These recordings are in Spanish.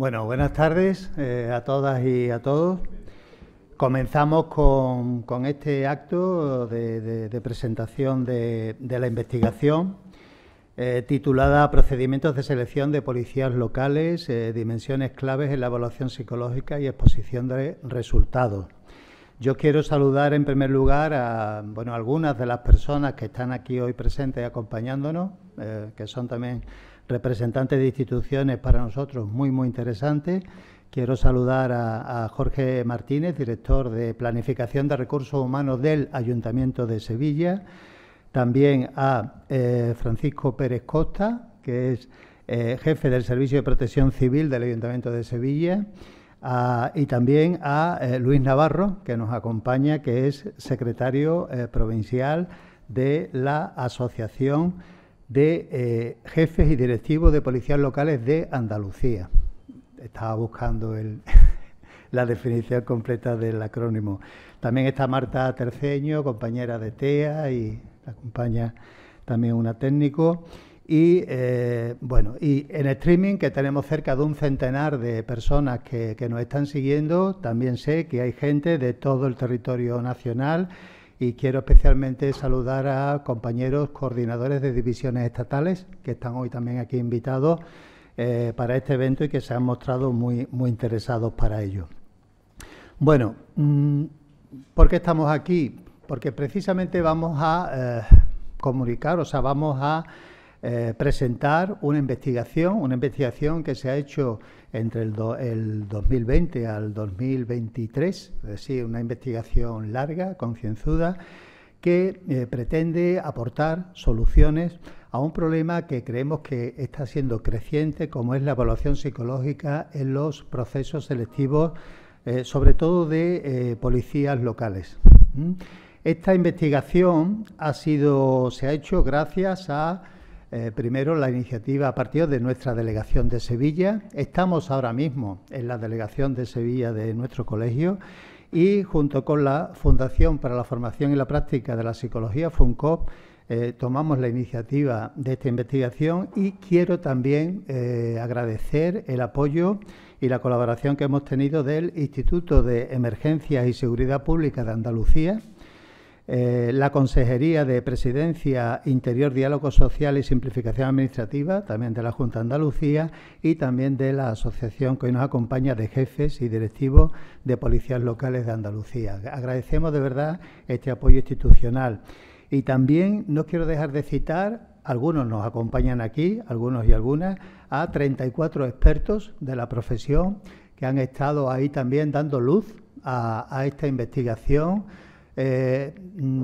Bueno, buenas tardes a todas y a todos. Comenzamos con este acto de presentación de la investigación titulada Procedimientos de selección de policías locales, dimensiones claves en la evaluación psicológica y exposición de resultados. Yo quiero saludar en primer lugar a algunas de las personas que están aquí hoy presentes acompañándonos, que son también representantes de instituciones para nosotros muy interesantes. Quiero saludar a Jorge Martínez, director de Planificación de Recursos Humanos del Ayuntamiento de Sevilla. También a Francisco Pérez Costa, que es jefe del Servicio de Protección Civil del Ayuntamiento de Sevilla. Y también a Luis Navarro, que nos acompaña, que es secretario provincial de la Asociación de Jefes y Directivos de Policías Locales de Andalucía. Estaba buscando la definición completa del acrónimo. También está Marta Terceño, compañera de TEA, y acompaña también una técnico. Y en streaming, que tenemos cerca de un centenar de personas que nos están siguiendo, también sé que hay gente de todo el territorio nacional, y quiero especialmente saludar a compañeros coordinadores de divisiones estatales que están hoy también aquí invitados para este evento y que se han mostrado muy interesados para ello. Bueno, ¿por qué estamos aquí? Porque precisamente vamos a comunicar, vamos a presentar una investigación que se ha hecho entre el 2020 al 2023, es decir, una investigación larga, concienzuda, que pretende aportar soluciones a un problema que creemos que está siendo creciente, como es la evaluación psicológica en los procesos selectivos, sobre todo de policías locales. Esta investigación se ha hecho gracias a primero, la iniciativa a partir de nuestra delegación de Sevilla. Estamos ahora mismo en la delegación de Sevilla de nuestro colegio y junto con la Fundación para la Formación y la Práctica de la Psicología, FUNCOP, tomamos la iniciativa de esta investigación, y quiero también agradecer el apoyo y la colaboración que hemos tenido del Instituto de Emergencias y Seguridad Pública de Andalucía, la Consejería de Presidencia, Interior, Diálogo Social y Simplificación Administrativa, también de la Junta de Andalucía, y también de la asociación que hoy nos acompaña de jefes y directivos de policías locales de Andalucía. Agradecemos de verdad este apoyo institucional. Y también no quiero dejar de citar, algunos nos acompañan aquí, algunos y algunas, a 34 expertos de la profesión que han estado ahí también dando luz a esta investigación.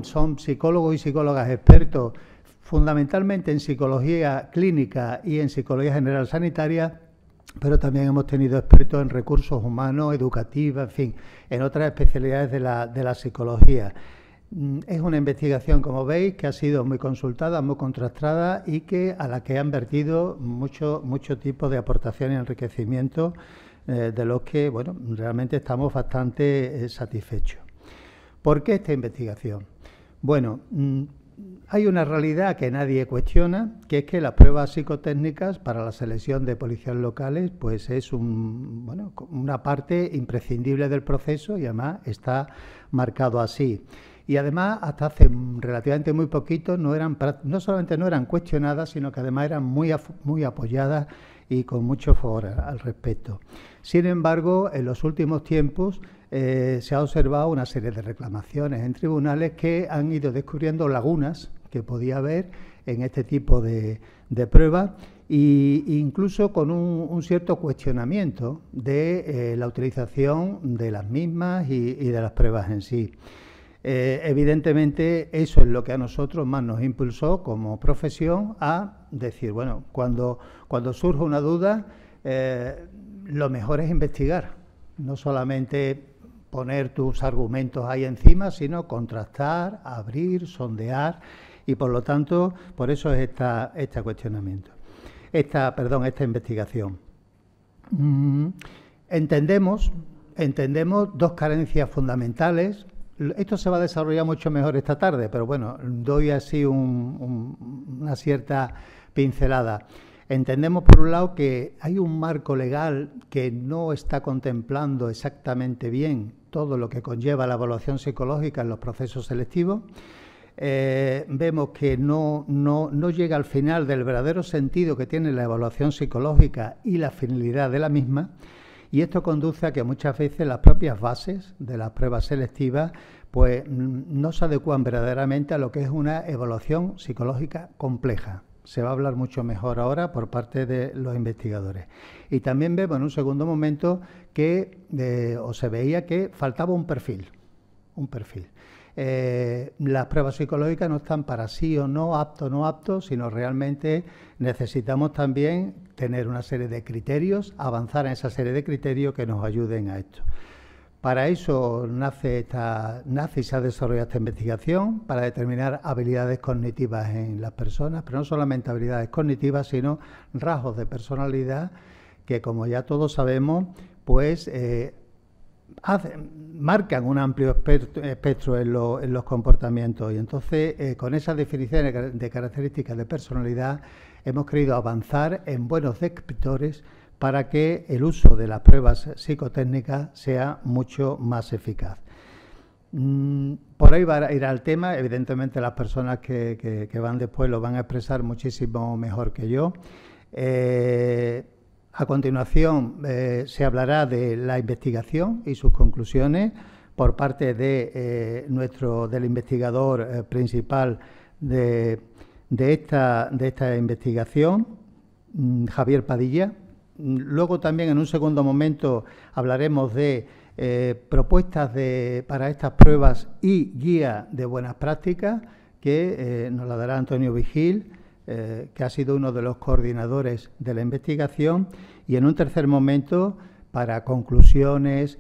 Son psicólogos y psicólogas expertos fundamentalmente en psicología clínica y en psicología general sanitaria, pero también hemos tenido expertos en recursos humanos, educativos, en fin, en otras especialidades de la psicología. Es una investigación, como veis, que ha sido muy consultada, muy contrastada, y a la que han vertido mucho tipo de aportación y enriquecimiento, de los que realmente estamos bastante satisfechos. ¿Por qué esta investigación? Bueno, hay una realidad que nadie cuestiona, que es que las pruebas psicotécnicas para la selección de policías locales pues es una parte imprescindible del proceso, y además está marcado así. Y además, hasta hace relativamente muy poquito, no solamente no eran cuestionadas, sino que además eran muy apoyadas y con mucho favor al respecto. Sin embargo, en los últimos tiempos se ha observado una serie de reclamaciones en tribunales que han ido descubriendo lagunas que podía haber en este tipo de pruebas, e incluso con un cierto cuestionamiento de la utilización de las mismas y de las pruebas en sí. Evidentemente, eso es lo que a nosotros más nos impulsó como profesión a decir, cuando surge una duda, lo mejor es investigar, no solamente poner tus argumentos ahí encima, sino contrastar, abrir, sondear, y por lo tanto, por eso es este cuestionamiento, esta investigación. Entendemos dos carencias fundamentales. Esto se va a desarrollar mucho mejor esta tarde, pero doy así una cierta pincelada. Entendemos, por un lado, que hay un marco legal que no está contemplando exactamente bien todo lo que conlleva la evaluación psicológica en los procesos selectivos. Vemos que no llega al final del verdadero sentido que tiene la evaluación psicológica y la finalidad de la misma, y esto conduce a que muchas veces las propias bases de las pruebas selectivas pues no se adecúan verdaderamente a lo que es una evaluación psicológica compleja. Se va a hablar mucho mejor ahora por parte de los investigadores. Y también vemos en un segundo momento que se veía que faltaba un perfil. Las pruebas psicológicas no están para sí o no, apto o no apto, sino realmente necesitamos también tener una serie de criterios, avanzar en esa serie de criterios que nos ayuden a esto. Para eso nace y se ha desarrollado esta investigación, para determinar habilidades cognitivas en las personas, pero no solamente habilidades cognitivas, sino rasgos de personalidad que, como ya todos sabemos, pues marcan un amplio espectro en los comportamientos. Y entonces, con esas definiciones de características de personalidad, hemos querido avanzar en buenos descriptores para que el uso de las pruebas psicotécnicas sea mucho más eficaz. Por ahí va a ir al tema. Evidentemente las personas que van después lo van a expresar muchísimo mejor que yo. A continuación se hablará de la investigación y sus conclusiones por parte de del investigador principal de esta investigación, Javier Padilla. Luego también en un segundo momento hablaremos de propuestas para estas pruebas y guía de buenas prácticas que nos la dará Antonio Vigil, que ha sido uno de los coordinadores de la investigación. Y en un tercer momento, para conclusiones,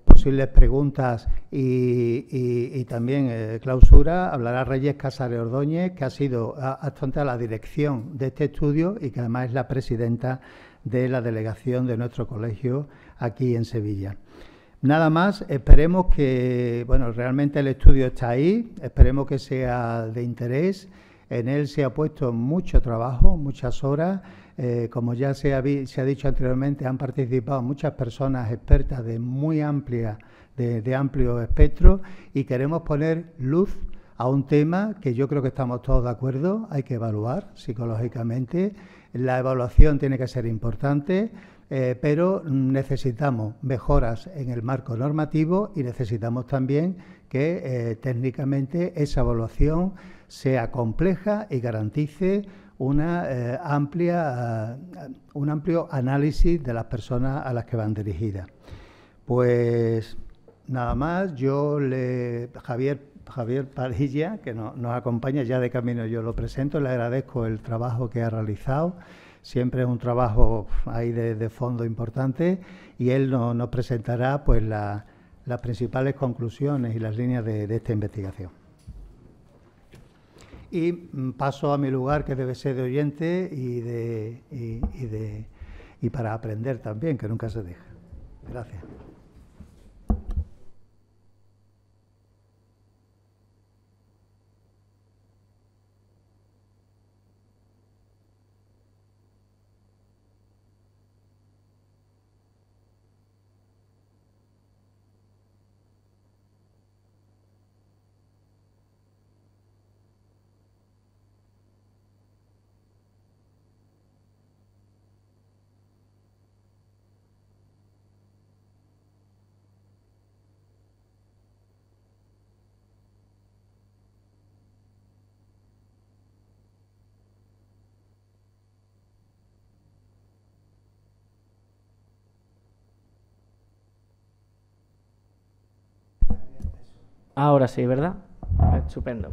posibles preguntas y también clausura, hablará Reyes Casares Ordóñez, que ha sido actuante a la dirección de este estudio y que además es la presidenta de la delegación de nuestro colegio aquí en Sevilla. Nada más, esperemos que, bueno, realmente el estudio está ahí, esperemos que sea de interés. En él se ha puesto mucho trabajo, muchas horas. Como ya se ha dicho anteriormente, han participado muchas personas expertas de de amplio espectro, y queremos poner luz a un tema que yo creo que estamos todos de acuerdo, hay que evaluar psicológicamente. La evaluación tiene que ser importante, pero necesitamos mejoras en el marco normativo y necesitamos también que técnicamente esa evaluación sea compleja y garantice un amplio análisis de las personas a las que van dirigidas. Pues nada más, Javier Padilla, que nos acompaña ya de camino, yo lo presento, le agradezco el trabajo que ha realizado. Siempre es un trabajo ahí de fondo importante, y él nos presentará pues las principales conclusiones y las líneas de esta investigación. Y paso a mi lugar, que debe ser de oyente y para aprender también, que nunca se deja. Gracias. Ahora sí, ¿verdad? Estupendo.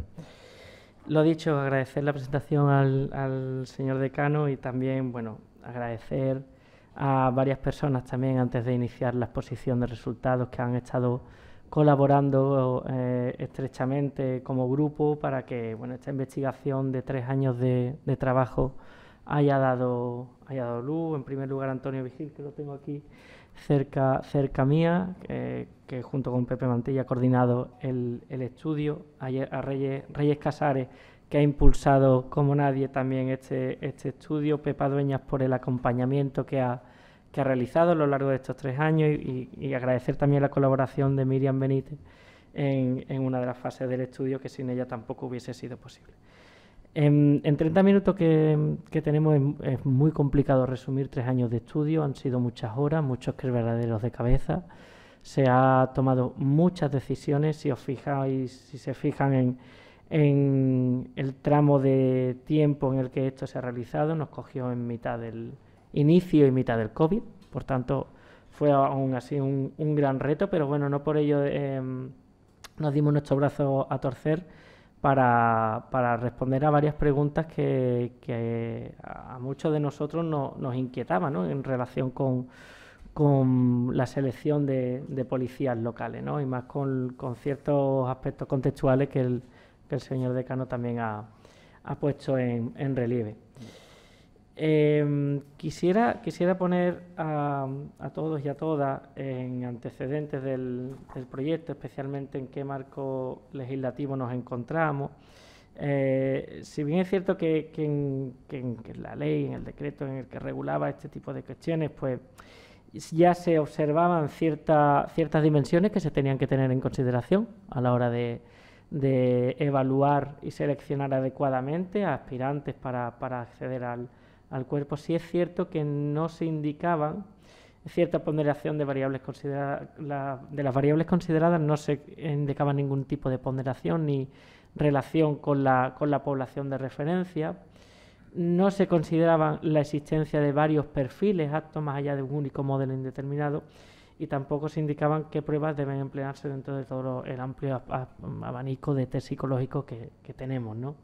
Lo dicho, agradecer la presentación al señor decano, y también, bueno, agradecer a varias personas también antes de iniciar la exposición de resultados que han estado colaborando estrechamente como grupo para que, bueno, esta investigación de 3 años de trabajo haya dado luz. En primer lugar, Antonio Vigil, que lo tengo aquí cerca mía, que junto con Pepe Mantilla ha coordinado el estudio, a Reyes Casares, ha impulsado como nadie también este estudio, Pepa Dueñas por el acompañamiento que ha realizado a lo largo de estos 3 años y agradecer también la colaboración de Miriam Benítez en una de las fases del estudio, que sin ella tampoco hubiese sido posible. En 30 minutos que tenemos es muy complicado resumir 3 años de estudio, han sido muchas horas, muchos quebraderos de cabeza, se ha tomado muchas decisiones. Si se fijan en el tramo de tiempo en el que esto se ha realizado, nos cogió en mitad del inicio y mitad del COVID, por tanto fue aún así un gran reto, pero bueno, no por ello nos dimos nuestro brazo a torcer para responder a varias preguntas que a muchos de nosotros nos inquietaban, ¿no?, en relación con la selección de policías locales, ¿no?, y más con ciertos aspectos contextuales que el señor decano también ha puesto en relieve. Quisiera poner a todos y a todas en antecedentes del proyecto, especialmente en qué marco legislativo nos encontramos. Si bien es cierto que en la ley, en el decreto en el que regulaba este tipo de cuestiones, pues ya se observaban ciertas dimensiones que se tenían que tener en consideración a la hora de evaluar y seleccionar adecuadamente a aspirantes para acceder al cuerpo. Sí es cierto que no se indicaban cierta ponderación de variables consideradas. De las variables consideradas no se indicaba ningún tipo de ponderación ni relación con la población de referencia. No se consideraba la existencia de varios perfiles aptos más allá de un único modelo indeterminado, y tampoco se indicaban qué pruebas deben emplearse dentro de todo el amplio abanico de test psicológicos que tenemos, ¿no?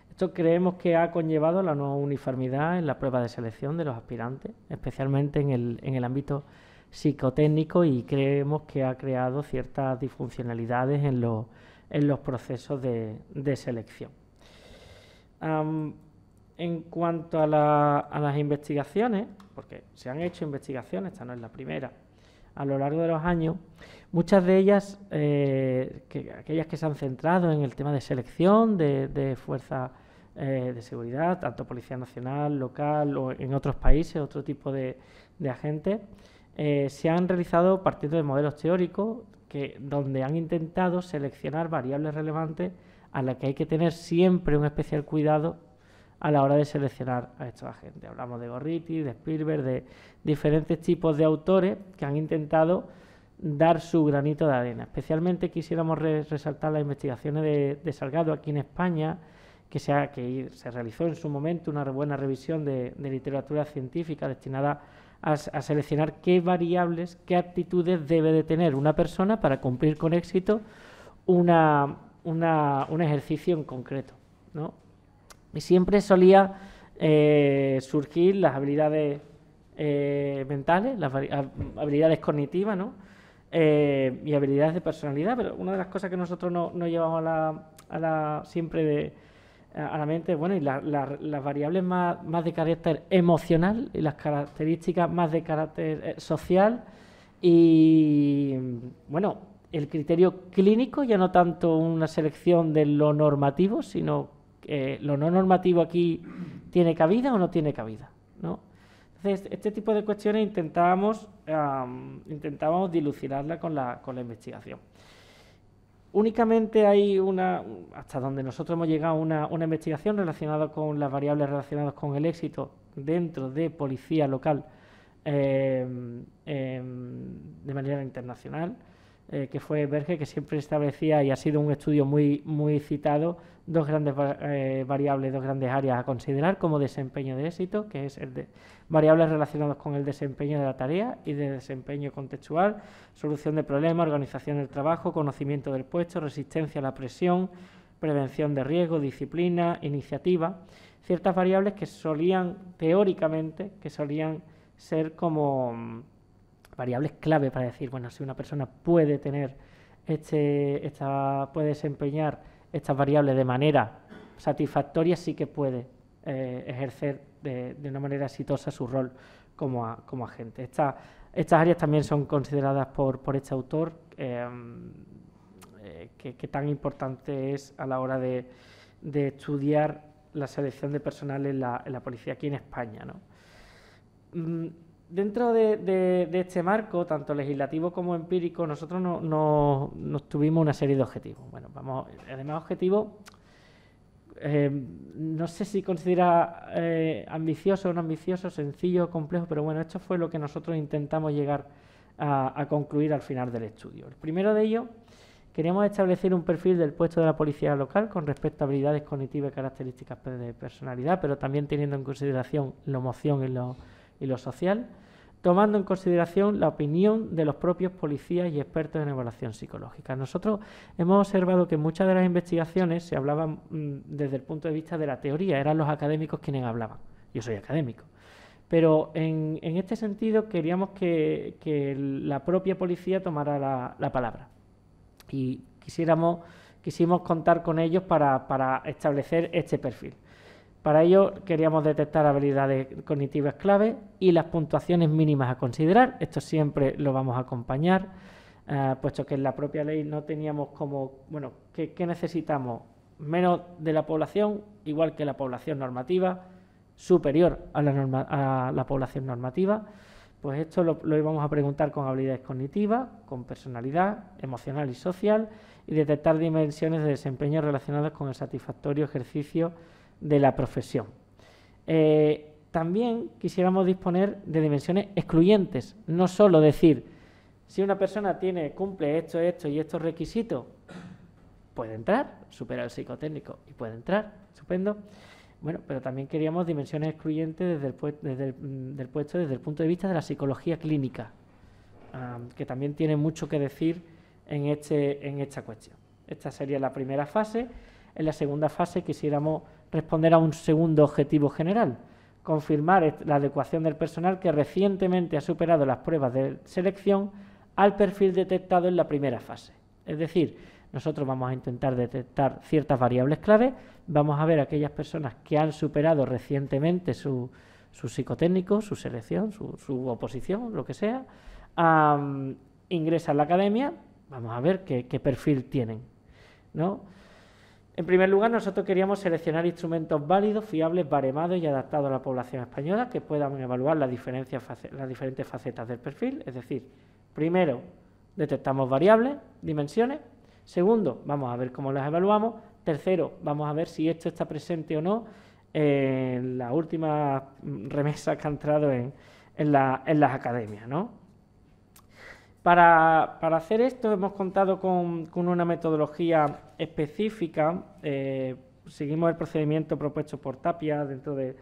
Esto creemos que ha conllevado la no uniformidad en la prueba de selección de los aspirantes, especialmente en el ámbito psicotécnico, y creemos que ha creado ciertas disfuncionalidades en los procesos de selección. En cuanto a las investigaciones, porque se han hecho investigaciones, esta no es la primera, a lo largo de los años, muchas de ellas, aquellas que se han centrado en el tema de selección de fuerzas de seguridad, tanto Policía Nacional, local o en otros países, otro tipo de agentes, se han realizado partiendo de modelos teóricos donde han intentado seleccionar variables relevantes a las que hay que tener siempre un especial cuidado a la hora de seleccionar a estos agentes. Hablamos de Gorriti, de Spielberg, de diferentes tipos de autores que han intentado dar su granito de arena. Especialmente quisiéramos resaltar las investigaciones de Salgado aquí en España, que se realizó en su momento una buena revisión de literatura científica destinada a seleccionar qué variables, qué aptitudes debe de tener una persona para cumplir con éxito un ejercicio en concreto, ¿no? Y siempre solía surgir las habilidades mentales, las habilidades cognitivas, ¿no?, y habilidades de personalidad, pero una de las cosas que nosotros no llevamos siempre a la mente, bueno, y las variables más de carácter emocional y las características más de carácter social, y bueno, el criterio clínico, ya no tanto una selección de lo normativo, sino que lo no normativo aquí tiene cabida o no tiene cabida, ¿no? Entonces, este tipo de cuestiones intentábamos dilucidarla con la investigación. Únicamente hay hasta donde nosotros hemos llegado, una investigación relacionada con las variables relacionadas con el éxito dentro de policía local de manera internacional, que fue Berge, que siempre establecía, y ha sido un estudio muy, muy citado, dos grandes variables, dos grandes áreas a considerar como desempeño de éxito, que es variables relacionadas con el desempeño de la tarea y de desempeño contextual, solución de problemas, organización del trabajo, conocimiento del puesto, resistencia a la presión, prevención de riesgo, disciplina, iniciativa. Ciertas variables que teóricamente solían ser como variables clave para decir, bueno, si una persona puede tener puede desempeñar estas variables de manera satisfactoria, sí que puede ejercer de una manera exitosa su rol como agente. Estas áreas también son consideradas por este autor, que tan importante es a la hora de de estudiar la selección de personal en la policía aquí en España, ¿no? Dentro de este marco, tanto legislativo como empírico, nosotros nos tuvimos una serie de objetivos. Bueno, además objetivos, no sé si considera ambicioso o no ambicioso, sencillo o complejo, pero bueno, esto fue lo que nosotros intentamos llegar a concluir al final del estudio. El primero de ellos, queríamos establecer un perfil del puesto de la policía local con respecto a habilidades cognitivas y características de personalidad, pero también teniendo en consideración la emoción y lo social, tomando en consideración la opinión de los propios policías y expertos en evaluación psicológica. Nosotros hemos observado que muchas de las investigaciones se hablaban desde el punto de vista de la teoría, eran los académicos quienes hablaban. Yo soy académico. Pero en este sentido queríamos que la propia policía tomara la palabra. Y quisimos contar con ellos para establecer este perfil. Para ello queríamos detectar habilidades cognitivas clave y las puntuaciones mínimas a considerar. Esto siempre lo vamos a acompañar, puesto que en la propia ley no teníamos como, bueno, ¿qué necesitamos? Menos de la población, igual que la población normativa, superior a la población normativa. Pues esto lo íbamos a preguntar con habilidades cognitivas, con personalidad, emocional y social, y detectar dimensiones de desempeño relacionadas con el satisfactorio ejercicio de la profesión. También quisiéramos disponer de dimensiones excluyentes, no solo decir, si una persona cumple esto y estos requisitos, puede entrar, supera el psicotécnico y puede entrar, estupendo. Bueno, pero también queríamos dimensiones excluyentes desde el punto de vista de la psicología clínica, que también tiene mucho que decir en esta cuestión. Esta sería la primera fase. En la segunda fase quisiéramos responder a un segundo objetivo general, confirmar la adecuación del personal que recientemente ha superado las pruebas de selección al perfil detectado en la primera fase. Es decir, nosotros vamos a intentar detectar ciertas variables clave, vamos a ver aquellas personas que han superado recientemente su psicotécnico, su selección, su oposición, lo que sea, ingresan a la academia, vamos a ver qué perfil tienen, ¿no? En primer lugar, nosotros queríamos seleccionar instrumentos válidos, fiables, baremados y adaptados a la población española que puedan evaluar las diferentes facetas del perfil. Es decir, primero, detectamos variables, dimensiones. Segundo, vamos a ver cómo las evaluamos. Tercero, vamos a ver si esto está presente o no en las últimas remesas que han entrado en las academias, ¿no? Para hacer esto hemos contado con una metodología específica. Seguimos el procedimiento propuesto por Tapia dentro de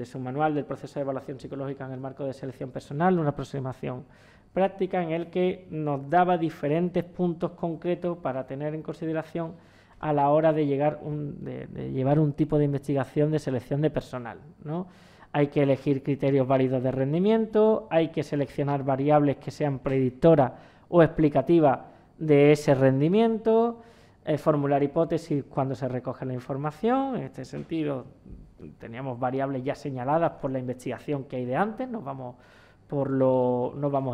su manual del proceso de evaluación psicológica en el marco de selección personal, una aproximación práctica en el que nos daba diferentes puntos concretos para tener en consideración a la hora de llevar un tipo de investigación de selección de personal, ¿no? Hay que elegir criterios válidos de rendimiento, hay que seleccionar variables que sean predictoras o explicativas de ese rendimiento, formular hipótesis cuando se recoge la información. En este sentido, teníamos variables ya señaladas por la investigación que hay de antes, no vamos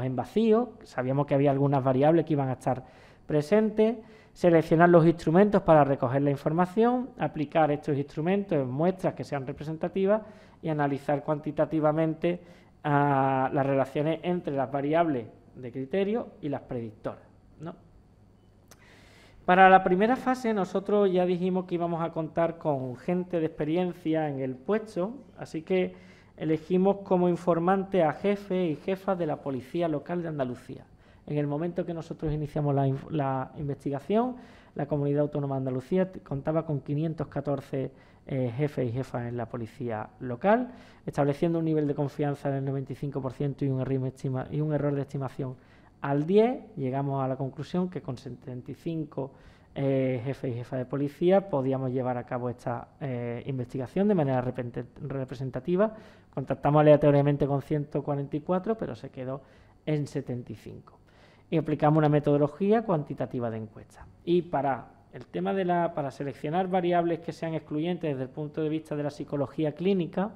en vacío, sabíamos que había algunas variables que iban a estar presentes, seleccionar los instrumentos para recoger la información, aplicar estos instrumentos en muestras que sean representativas y analizar cuantitativamente las relaciones entre las variables de criterio y las predictoras, ¿no? Para la primera fase nosotros ya dijimos que íbamos a contar con gente de experiencia en el puesto, así que elegimos como informante a jefes y jefas de la Policía Local de Andalucía. En el momento que nosotros iniciamos la investigación, la Comunidad Autónoma de Andalucía contaba con 514 jefes y jefas en la policía local, estableciendo un nivel de confianza del 95% y un error de estimación al 10. Llegamos a la conclusión que con 75 jefes y jefas de policía podíamos llevar a cabo esta investigación de manera representativa. Contactamos aleatoriamente con 144, pero se quedó en 75. Y aplicamos una metodología cuantitativa de encuesta. Y para el tema para seleccionar variables que sean excluyentes desde el punto de vista de la psicología clínica,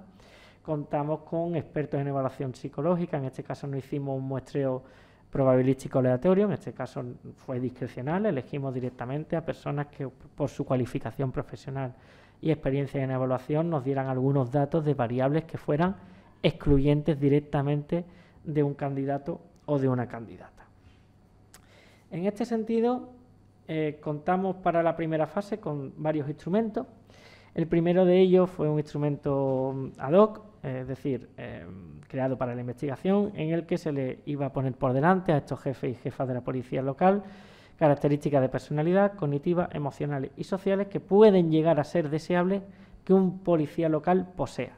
contamos con expertos en evaluación psicológica. En este caso no hicimos un muestreo probabilístico aleatorio, en este caso fue discrecional, elegimos directamente a personas que por su cualificación profesional y experiencia en evaluación nos dieran algunos datos de variables que fueran excluyentes directamente de un candidato o de una candidata. En este sentido, contamos para la primera fase con varios instrumentos. El primero de ellos fue un instrumento ad hoc, es decir, creado para la investigación, en el que se le iba a poner por delante a estos jefes y jefas de la policía local características de personalidad, cognitivas, emocionales y sociales que pueden llegar a ser deseables que un policía local posea.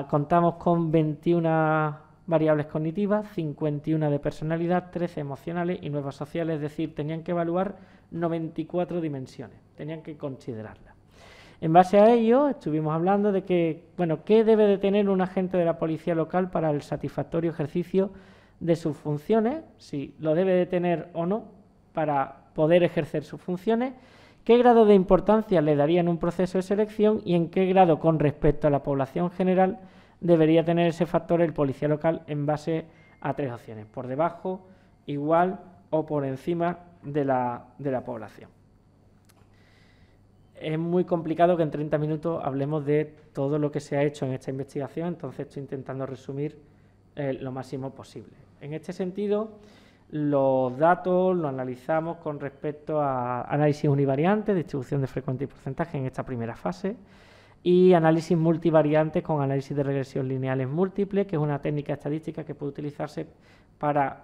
Contamos con 21 variables cognitivas, 51 de personalidad, 13 emocionales y 9 sociales, es decir, tenían que evaluar 94 dimensiones, tenían que considerarlas. En base a ello, estuvimos hablando de que, bueno, ¿qué debe de tener un agente de la policía local para el satisfactorio ejercicio de sus funciones? Si lo debe de tener o no para poder ejercer sus funciones, qué grado de importancia le daría en un proceso de selección y en qué grado con respecto a la población general debería tener ese factor el policía local en base a 3 opciones, por debajo, igual o por encima de la población. Es muy complicado que en 30 minutos hablemos de todo lo que se ha hecho en esta investigación, entonces estoy intentando resumir lo máximo posible. En este sentido, los datos los analizamos con respecto a análisis univariante, distribución de frecuencia y porcentaje en esta primera fase, y análisis multivariante con análisis de regresión lineales múltiples, que es una técnica estadística que puede utilizarse para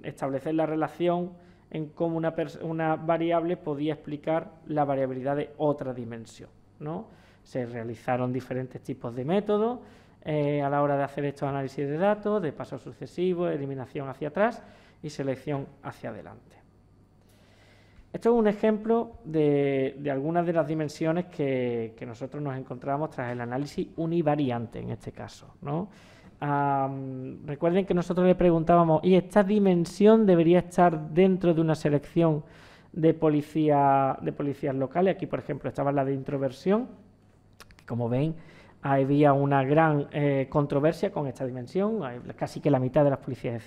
establecer la relación en cómo una variable podía explicar la variabilidad de otra dimensión, ¿no? Se realizaron diferentes tipos de métodos a la hora de hacer estos análisis de datos, de pasos sucesivos, eliminación hacia atrás y selección hacia adelante. Esto es un ejemplo de algunas de las dimensiones que nosotros nos encontramos tras el análisis univariante, en este caso, ¿no? Recuerden que nosotros le preguntábamos, ¿y esta dimensión debería estar dentro de una selección de policías locales? Aquí, por ejemplo, estaba la de introversión, que como ven, había una gran controversia con esta dimensión, casi que la mitad de las policías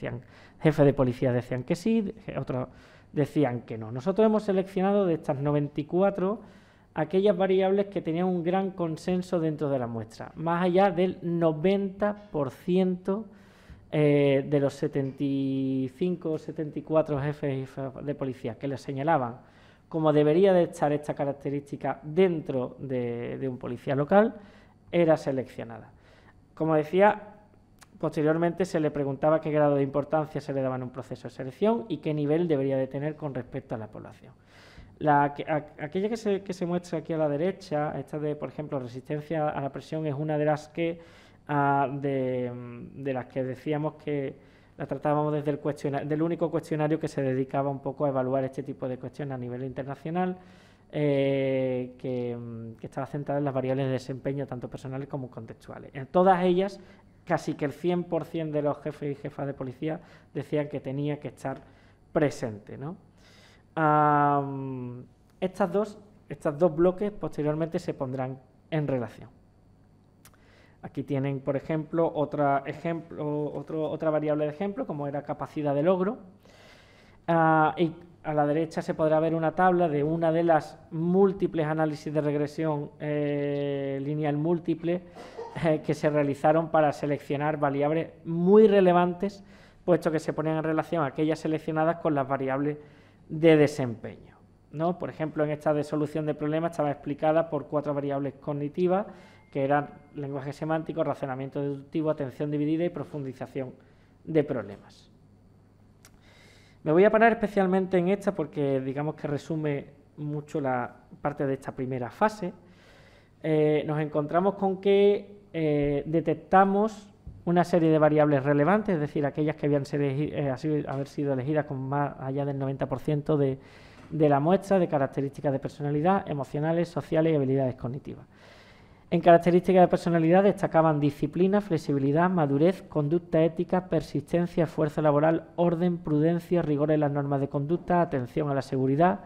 jefes de policía decían que sí, otros decían que no. Nosotros hemos seleccionado de estas 94 aquellas variables que tenían un gran consenso dentro de la muestra, más allá del 90% de los 75 o 74 jefes de policía que les señalaban como debería de estar esta característica dentro de un policía local, era seleccionada. Como decía, posteriormente se le preguntaba qué grado de importancia se le daba en un proceso de selección y qué nivel debería de tener con respecto a la población. Aquella que se muestra aquí a la derecha, esta de, por ejemplo, resistencia a la presión, es una de las que decíamos que la tratábamos desde el cuestionario, del único cuestionario que se dedicaba un poco a evaluar este tipo de cuestiones a nivel internacional, que estaba centrada en las variables de desempeño, tanto personales como contextuales. En todas ellas, casi que el 100% de los jefes y jefas de policía decían que tenía que estar presente, ¿no? Estos dos bloques posteriormente se pondrán en relación. Aquí tienen, por ejemplo, otra variable de ejemplo, como era capacidad de logro. Y a la derecha se podrá ver una tabla de una de las múltiples análisis de regresión lineal múltiple que se realizaron para seleccionar variables muy relevantes, puesto que se ponían en relación a aquellas seleccionadas con las variables de desempeño, ¿no? Por ejemplo, en esta de solución de problemas estaba explicada por 4 variables cognitivas, que eran lenguaje semántico, razonamiento deductivo, atención dividida y profundización de problemas. Me voy a parar especialmente en esta porque digamos que resume mucho la parte de esta primera fase. Nos encontramos con que detectamos una serie de variables relevantes, es decir, aquellas que habían haber sido elegidas con más allá del 90% de la muestra, de características de personalidad, emocionales, sociales y habilidades cognitivas. En características de personalidad destacaban disciplina, flexibilidad, madurez, conducta ética, persistencia, esfuerzo laboral, orden, prudencia, rigor en las normas de conducta, atención a la seguridad,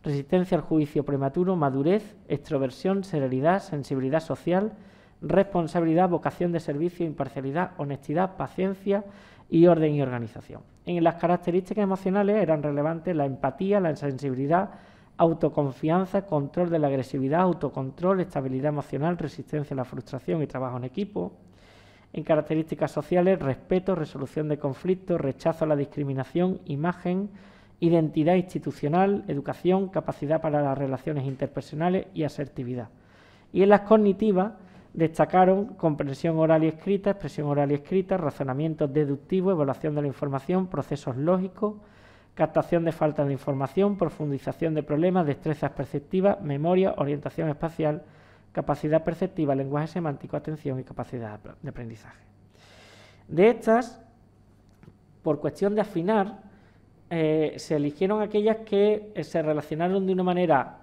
resistencia al juicio prematuro, madurez, extroversión, serenidad, sensibilidad social, responsabilidad, vocación de servicio, imparcialidad, honestidad, paciencia y orden y organización. En las características emocionales eran relevantes la empatía, la sensibilidad, autoconfianza, control de la agresividad, autocontrol, estabilidad emocional, resistencia a la frustración y trabajo en equipo. En características sociales, respeto, resolución de conflictos, rechazo a la discriminación, imagen, identidad institucional, educación, capacidad para las relaciones interpersonales y asertividad. Y en las cognitivas destacaron comprensión oral y escrita, expresión oral y escrita, razonamiento deductivo, evaluación de la información, procesos lógicos, captación de falta de información, profundización de problemas, destrezas perceptivas, memoria, orientación espacial, capacidad perceptiva, lenguaje semántico, atención y capacidad de aprendizaje. De estas, por cuestión de afinar, se eligieron aquellas que se relacionaron de una manera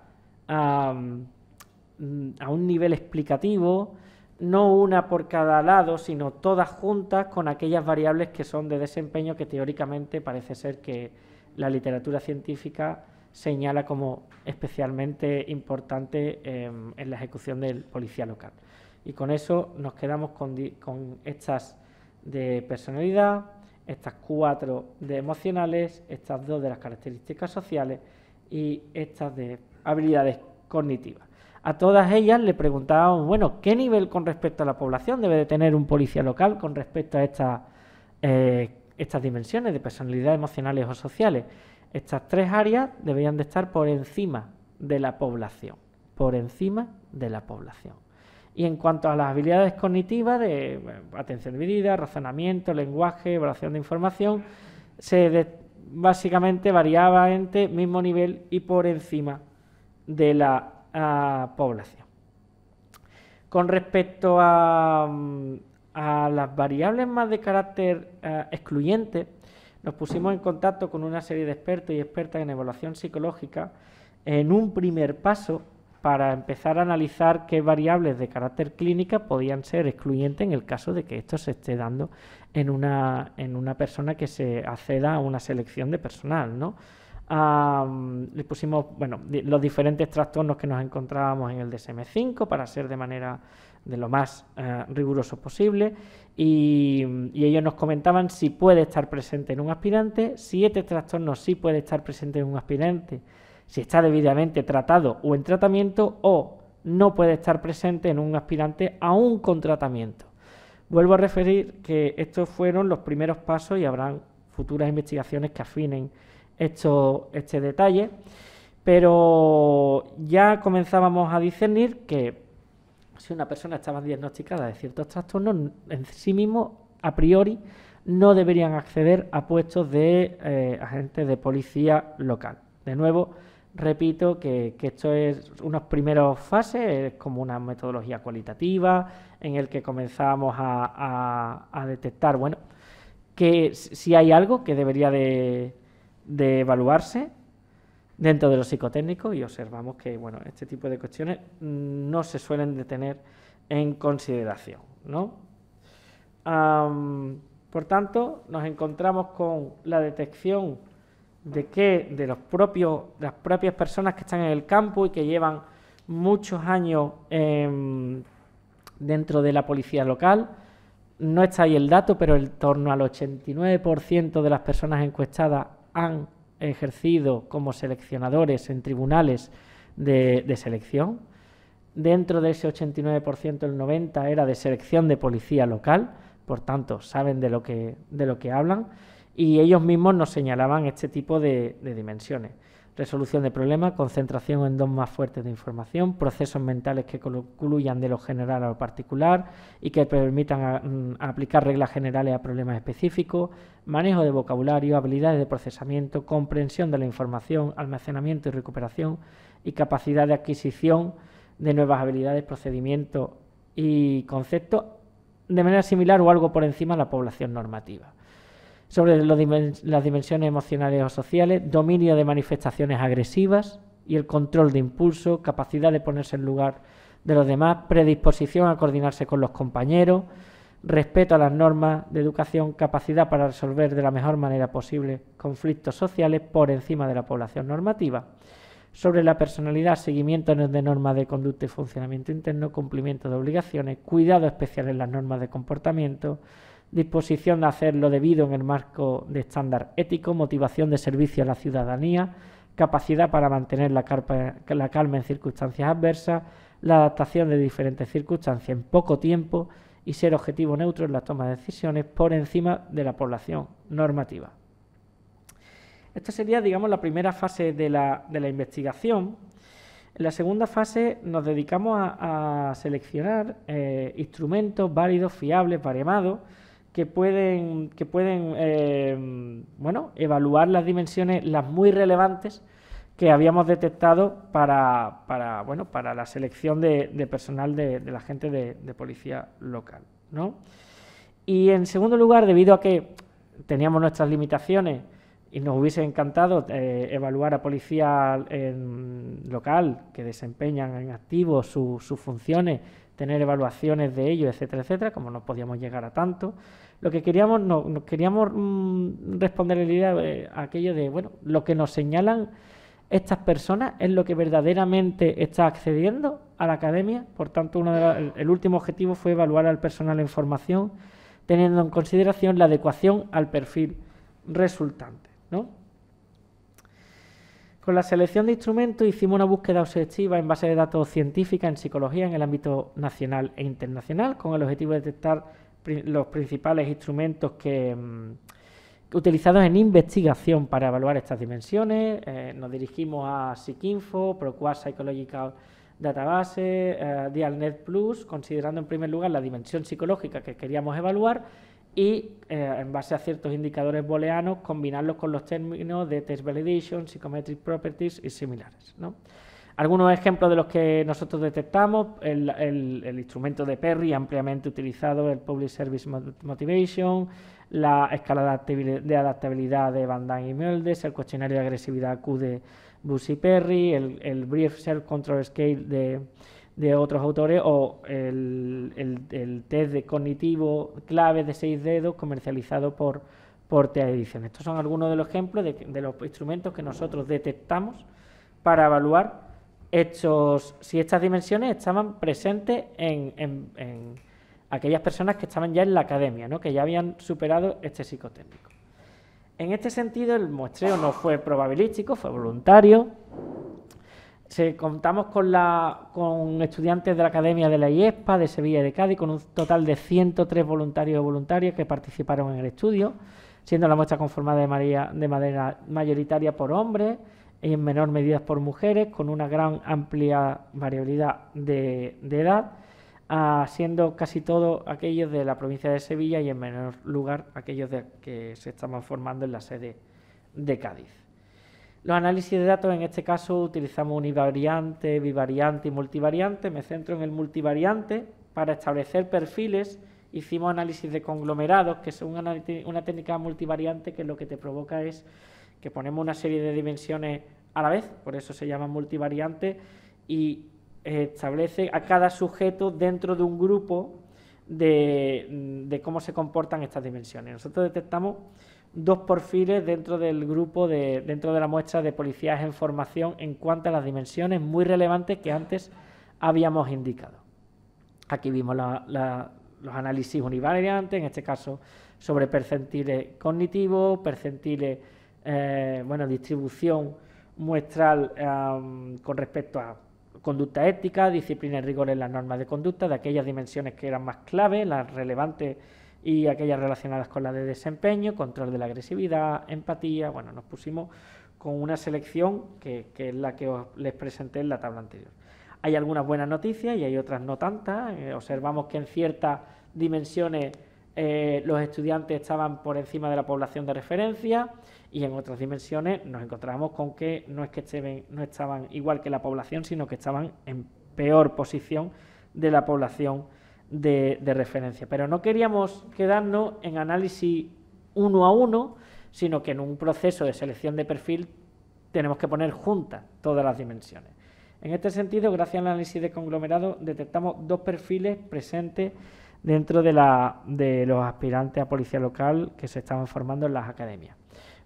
a un nivel explicativo, no una por cada lado, sino todas juntas con aquellas variables que son de desempeño que teóricamente parece ser que la literatura científica señala como especialmente importante en la ejecución del policía local. Y con eso nos quedamos con estas de personalidad, estas 4 de emocionales, estas 2 de las características sociales y estas de habilidades cognitivas. A todas ellas le preguntábamos, bueno, ¿qué nivel con respecto a la población debe de tener un policía local con respecto a estas dimensiones de personalidad, emocionales o sociales? Estas 3 áreas deberían de estar por encima de la población, por encima de la población. Y en cuanto a las habilidades cognitivas de atención dividida, razonamiento, lenguaje, evaluación de información, básicamente variaba entre mismo nivel y por encima de la población. Con respecto a las variables más de carácter excluyente, nos pusimos en contacto con una serie de expertos y expertas en evaluación psicológica en un primer paso para empezar a analizar qué variables de carácter clínica podían ser excluyentes en el caso de que esto se esté dando en una persona que se acceda a una selección de personal, ¿no? Le pusimos, bueno, los diferentes trastornos que nos encontrábamos en el DSM-5 para ser de manera de lo más riguroso posible y ellos nos comentaban si puede estar presente en un aspirante, si este trastorno sí puede estar presente en un aspirante, si está debidamente tratado o en tratamiento, o no puede estar presente en un aspirante aún con tratamiento. Vuelvo a referir que estos fueron los primeros pasos y habrán futuras investigaciones que afinen este detalle, pero ya comenzábamos a discernir que si una persona estaba diagnosticada de ciertos trastornos, en sí mismo, a priori, no deberían acceder a puestos de agentes de policía local. De nuevo, repito que esto es unas primeras fases, es como una metodología cualitativa en el que comenzamos a detectar, bueno, que si hay algo que debería de evaluarse dentro de los psicotécnicos, y observamos que, bueno, este tipo de cuestiones no se suelen de tener en consideración, ¿no? Por tanto, nos encontramos con la detección de que las propias personas que están en el campo y que llevan muchos años dentro de la policía local, no está ahí el dato, pero en torno al 89% de las personas encuestadas han ejercido como seleccionadores en tribunales de selección. Dentro de ese 89%, el 90% era de selección de policía local, por tanto, saben de lo que hablan, y ellos mismos nos señalaban este tipo de dimensiones. Resolución de problemas, concentración en dogmas fuertes de información, procesos mentales que concluyan de lo general a lo particular y que permitan aplicar reglas generales a problemas específicos, manejo de vocabulario, habilidades de procesamiento, comprensión de la información, almacenamiento y recuperación y capacidad de adquisición de nuevas habilidades, procedimientos y conceptos de manera similar o algo por encima de la población normativa. Sobre las dimensiones emocionales o sociales, dominio de manifestaciones agresivas y el control de impulso, capacidad de ponerse en lugar de los demás, predisposición a coordinarse con los compañeros, respeto a las normas de educación, capacidad para resolver de la mejor manera posible conflictos sociales por encima de la población normativa. Sobre la personalidad, seguimiento de normas de conducta y funcionamiento interno, cumplimiento de obligaciones, cuidado especial en las normas de comportamiento, disposición de hacer lo debido en el marco de estándar ético, motivación de servicio a la ciudadanía, capacidad para mantener la calma en circunstancias adversas, la adaptación de diferentes circunstancias en poco tiempo y ser objetivo neutro en la toma de decisiones por encima de la población normativa. Esta sería, digamos, la primera fase de la investigación. En la segunda fase nos dedicamos a seleccionar instrumentos válidos, fiables, baremados, que pueden evaluar las dimensiones, las muy relevantes, que habíamos detectado para la selección de personal de la gente de policía local, ¿no? Y en segundo lugar, debido a que teníamos nuestras limitaciones y nos hubiese encantado evaluar a policía local que desempeñan en activo sus funciones, tener evaluaciones de ellos, etcétera, etcétera, como no podíamos llegar a tanto, lo que queríamos, queríamos responder la idea a aquello de, bueno, lo que nos señalan estas personas es lo que verdaderamente está accediendo a la academia. Por tanto, el último objetivo fue evaluar al personal en formación, teniendo en consideración la adecuación al perfil resultante, ¿no? Con la selección de instrumentos hicimos una búsqueda objetiva en base de datos científica en psicología en el ámbito nacional e internacional, con el objetivo de detectar los principales instrumentos utilizados en investigación para evaluar estas dimensiones. Nos dirigimos a Psicinfo, ProQuad Psychological Database, Dialnet Plus, considerando en primer lugar la dimensión psicológica que queríamos evaluar y, en base a ciertos indicadores booleanos, combinarlos con los términos de Test Validation, Psychometric Properties y similares, ¿no? Algunos ejemplos de los que nosotros detectamos: el instrumento de Perry, ampliamente utilizado, el Public Service Motivation, la escala de adaptabilidad de Van Damme y Meldes, el cuestionario de agresividad Q de Bush y Perry, el Brief Self-Control Scale de otros autores, o el test de cognitivo clave de 6 dedos comercializado por TEA Edición. Estos son algunos de los ejemplos de los instrumentos que nosotros detectamos para evaluar si estas dimensiones estaban presentes en aquellas personas que estaban ya en la academia, ¿no?, que ya habían superado este psicotécnico. En este sentido, el muestreo no fue probabilístico, fue voluntario. Contamos con estudiantes de la Academia de la IESPA, de Sevilla y de Cádiz, con un total de 103 voluntarios y voluntarias que participaron en el estudio, siendo la muestra conformada de manera mayoritaria por hombres y en menor medida por mujeres, con una gran amplia variabilidad de edad, siendo casi todos aquellos de la provincia de Sevilla y en menor lugar aquellos que se estaban formando en la sede de Cádiz. Los análisis de datos, en este caso, utilizamos univariante, bivariante y multivariante. Me centro en el multivariante. Para establecer perfiles hicimos análisis de conglomerados, que son una técnica multivariante que lo que te provoca es que ponemos una serie de dimensiones a la vez, por eso se llama multivariante, y establece a cada sujeto dentro de un grupo de cómo se comportan estas dimensiones. Nosotros detectamos 2 perfiles dentro del grupo, dentro de la muestra de policías en formación en cuanto a las dimensiones muy relevantes que antes habíamos indicado. Aquí vimos los análisis univariantes, en este caso sobre percentiles cognitivos, percentiles, distribución muestral con respecto a conducta ética, disciplina y rigor en las normas de conducta, de aquellas dimensiones que eran más clave, las relevantes y aquellas relacionadas con la de desempeño, control de la agresividad, empatía. Bueno, nos pusimos con una selección que es la que les presenté en la tabla anterior. Hay algunas buenas noticias y hay otras no tantas. Observamos que en ciertas dimensiones los estudiantes estaban por encima de la población de referencia y en otras dimensiones nos encontramos con que no estaban igual que la población, sino que estaban en peor posición de la población de referencia. Pero no queríamos quedarnos en análisis 1 a 1, sino que en un proceso de selección de perfil tenemos que poner juntas todas las dimensiones. En este sentido, gracias al análisis de conglomerado, detectamos 2 perfiles presentes dentro de los aspirantes a policía local que se estaban formando en las academias.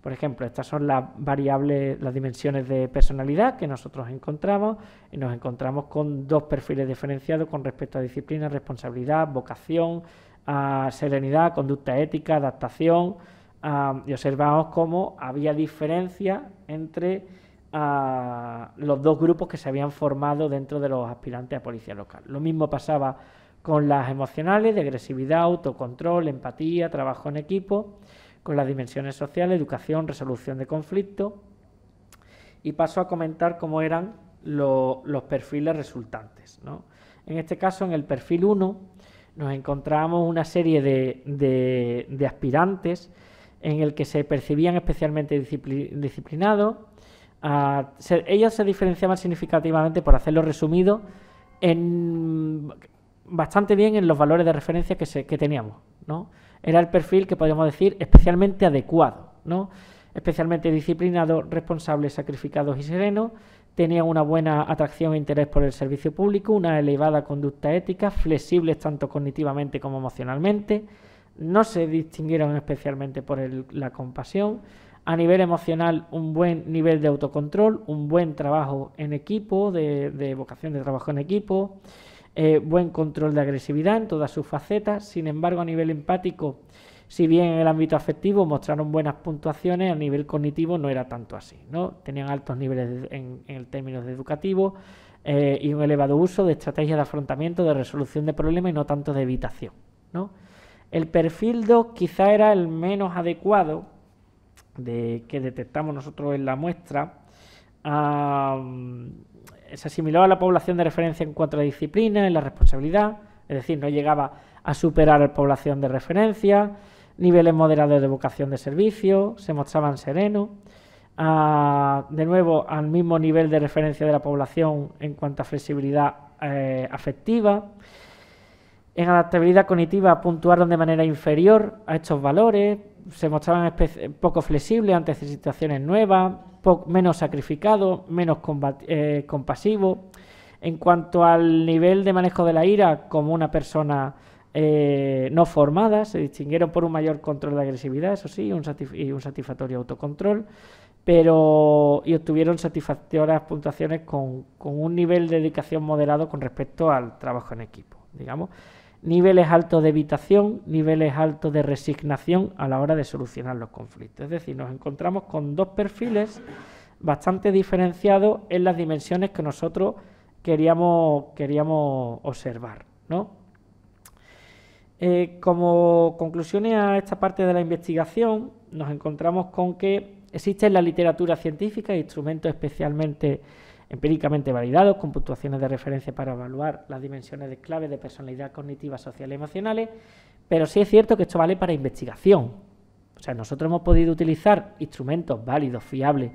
Por ejemplo, estas son las variables, las dimensiones de personalidad que nosotros encontramos, y nos encontramos con 2 perfiles diferenciados con respecto a disciplina, responsabilidad, vocación, serenidad, conducta ética, adaptación, y observamos cómo había diferencia entre los dos grupos que se habían formado dentro de los aspirantes a policía local. Lo mismo pasaba con las emocionales, de agresividad, autocontrol, empatía, trabajo en equipo, con las dimensiones sociales, educación, resolución de conflictos. Y paso a comentar cómo eran los perfiles resultantes, ¿no? En este caso, en el perfil 1, nos encontramos una serie de aspirantes en el que se percibían especialmente disciplinados. Ellos se diferenciaban significativamente, por hacerlo resumido, bastante bien en los valores de referencia que teníamos, ¿no? Era el perfil que podríamos decir especialmente adecuado, ¿no? Especialmente disciplinado, responsable, sacrificados y serenos. Tenían una buena atracción e interés por el servicio público, una elevada conducta ética, flexibles tanto cognitivamente como emocionalmente. No se distinguieron especialmente por la compasión. A nivel emocional, un buen nivel de autocontrol, un buen trabajo en equipo, de vocación de trabajo en equipo, buen control de agresividad en todas sus facetas. Sin embargo, a nivel empático, si bien en el ámbito afectivo mostraron buenas puntuaciones, a nivel cognitivo no era tanto así, ¿no? Tenían altos niveles en términos de educativo y un elevado uso de estrategias de afrontamiento, de resolución de problemas y no tanto de evitación, ¿no? El perfil 2 quizá era el menos adecuado que detectamos nosotros en la muestra. Se asimilaba a la población de referencia en cuanto a disciplina, en la responsabilidad, es decir, no llegaba a superar a la población de referencia, niveles moderados de vocación de servicio, se mostraban serenos, de nuevo al mismo nivel de referencia de la población en cuanto a flexibilidad afectiva. En adaptabilidad cognitiva puntuaron de manera inferior a estos valores, se mostraban poco flexibles ante situaciones nuevas, menos sacrificados, menos compasivos. En cuanto al nivel de manejo de la ira, como una persona no formada, se distinguieron por un mayor control de agresividad, eso sí, y un satisfactorio autocontrol, y obtuvieron satisfactorias puntuaciones con un nivel de dedicación moderado con respecto al trabajo en equipo, digamos. Niveles altos de evitación, niveles altos de resignación a la hora de solucionar los conflictos. Es decir, nos encontramos con dos perfiles bastante diferenciados en las dimensiones que nosotros queríamos observar, ¿no? Como conclusiones a esta parte de la investigación, nos encontramos con que existe en la literatura científica instrumentos especialmente empíricamente validados, con puntuaciones de referencia para evaluar las dimensiones de clave de personalidad cognitiva, social y emocionales, pero sí es cierto que esto vale para investigación. O sea, nosotros hemos podido utilizar instrumentos válidos, fiables,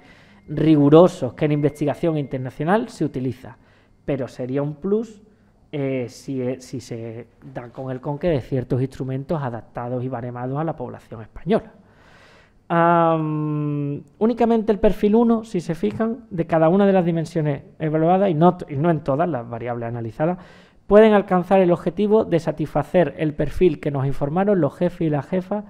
rigurosos, que en investigación internacional se utiliza, pero sería un plus si se dan con el conque de ciertos instrumentos adaptados y baremados a la población española. Únicamente el perfil 1, si se fijan, de cada una de las dimensiones evaluadas, y no en todas las variables analizadas, pueden alcanzar el objetivo de satisfacer el perfil que nos informaron los jefes y las jefas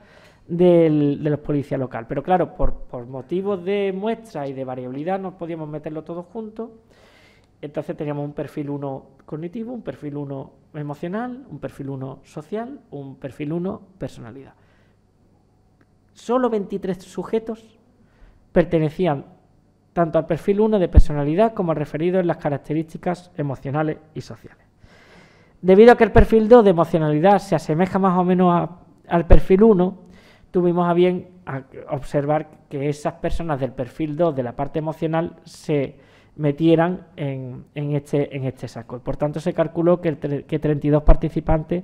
de los policías local. Pero claro, por motivos de muestra y de variabilidad no podíamos meterlo todo juntos. Entonces teníamos un perfil 1 cognitivo, un perfil 1 emocional, un perfil 1 social, un perfil 1 personalidad. Solo 23 sujetos pertenecían tanto al perfil 1 de personalidad como al referido en las características emocionales y sociales. Debido a que el perfil 2 de emocionalidad se asemeja más o menos al perfil 1, tuvimos a bien observar que esas personas del perfil 2 de la parte emocional se metieran en este saco. Por tanto, se calculó que 32 participantes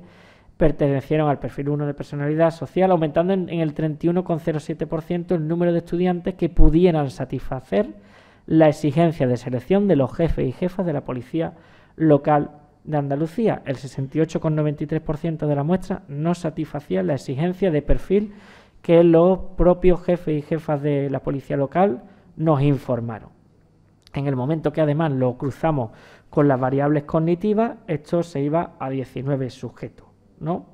pertenecieron al perfil 1 de personalidad social, aumentando en el 31,07% el número de estudiantes que pudieran satisfacer la exigencia de selección de los jefes y jefas de la Policía Local de Andalucía. El 68,93% de la muestra no satisfacía la exigencia de perfil que los propios jefes y jefas de la Policía Local nos informaron. En el momento que además lo cruzamos con las variables cognitivas, esto se iba a 19 sujetos, ¿no?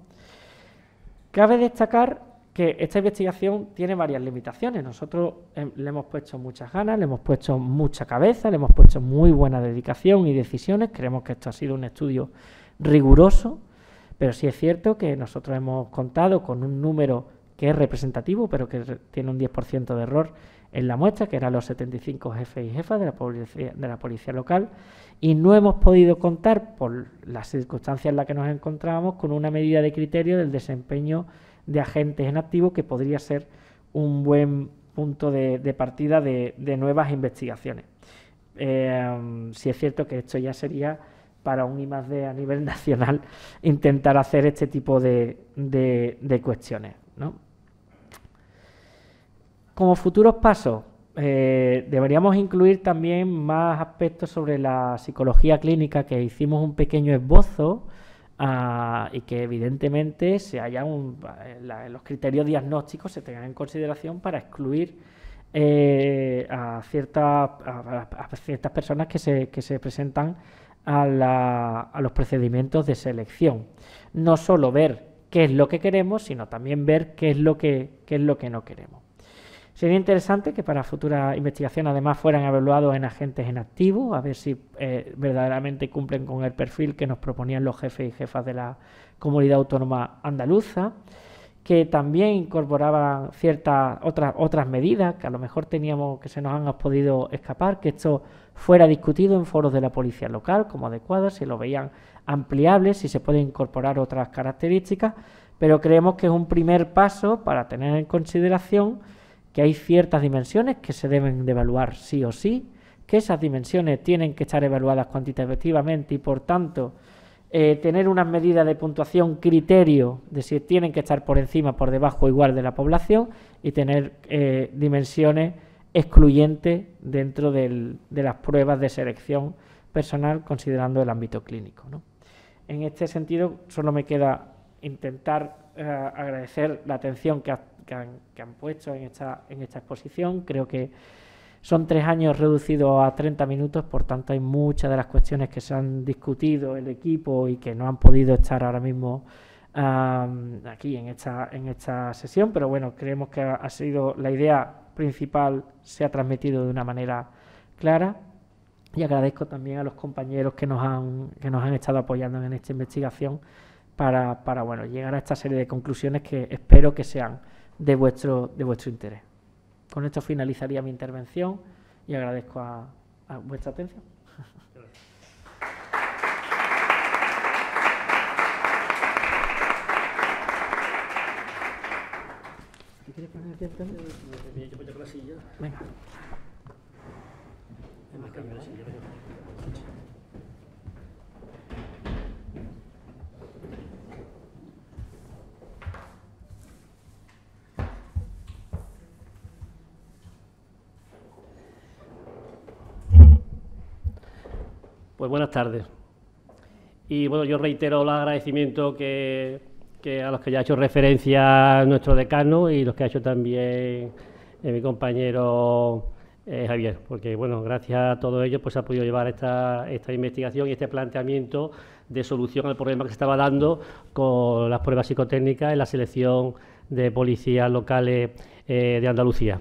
Cabe destacar que esta investigación tiene varias limitaciones. Nosotros le hemos puesto muchas ganas, le hemos puesto mucha cabeza, le hemos puesto muy buena dedicación y decisiones. Creemos que esto ha sido un estudio riguroso, Pero sí es cierto que nosotros hemos contado con un número que es representativo, pero que tiene un 10% de error en la muestra, que eran los 75 jefes y jefas de la policía local, y no hemos podido contar, por las circunstancias en las que nos encontrábamos, con una medida de criterio del desempeño de agentes en activo, que podría ser un buen punto de partida de nuevas investigaciones. Sí es cierto que esto ya sería para un I+D a nivel nacional intentar hacer este tipo de cuestiones, ¿no? Como futuros pasos, deberíamos incluir también más aspectos sobre la psicología clínica, que hicimos un pequeño esbozo y que evidentemente los criterios diagnósticos se tengan en consideración para excluir a ciertas personas que se presentan a los procedimientos de selección. No solo ver qué es lo que queremos, sino también ver qué es lo que no queremos. Sería interesante que para futuras investigaciones además fueran evaluados en agentes en activo, a ver si verdaderamente cumplen con el perfil que nos proponían los jefes y jefas de la Comunidad Autónoma Andaluza, que también incorporaban ciertas otras medidas que a lo mejor teníamos, que se nos han podido escapar, que esto fuera discutido en foros de la policía local como adecuado, si lo veían ampliable, si se pueden incorporar otras características, pero creemos que es un primer paso para tener en consideración que hay ciertas dimensiones que se deben de evaluar sí o sí, que esas dimensiones tienen que estar evaluadas cuantitativamente y, por tanto, tener unas medidas de puntuación criterio de si tienen que estar por encima, por debajo o igual de la población, y tener dimensiones excluyentes dentro de las pruebas de selección personal, considerando el ámbito clínico, ¿no? En este sentido, solo me queda intentar agradecer la atención que han puesto en esta exposición. Creo que son 3 años reducidos a 30 minutos, por tanto hay muchas de las cuestiones que se han discutido el equipo y que no han podido estar ahora mismo aquí en esta sesión, pero bueno, creemos que ha sido la idea principal, se ha transmitido de una manera clara, y agradezco también a los compañeros que nos han estado apoyando en esta investigación para bueno, llegar a esta serie de conclusiones que espero que sean de vuestro interés. Con esto finalizaría mi intervención y agradezco a vuestra atención. ¿Quieres poner el tiempo? Yo voy a la silla. Venga. Pues buenas tardes. Y bueno, yo reitero los agradecimientos que a los que ya ha hecho referencia nuestro decano y los que ha hecho también mi compañero Javier, porque bueno, gracias a todo ello pues se ha podido llevar esta investigación y este planteamiento de solución al problema que se estaba dando con las pruebas psicotécnicas en la selección de policías locales de Andalucía.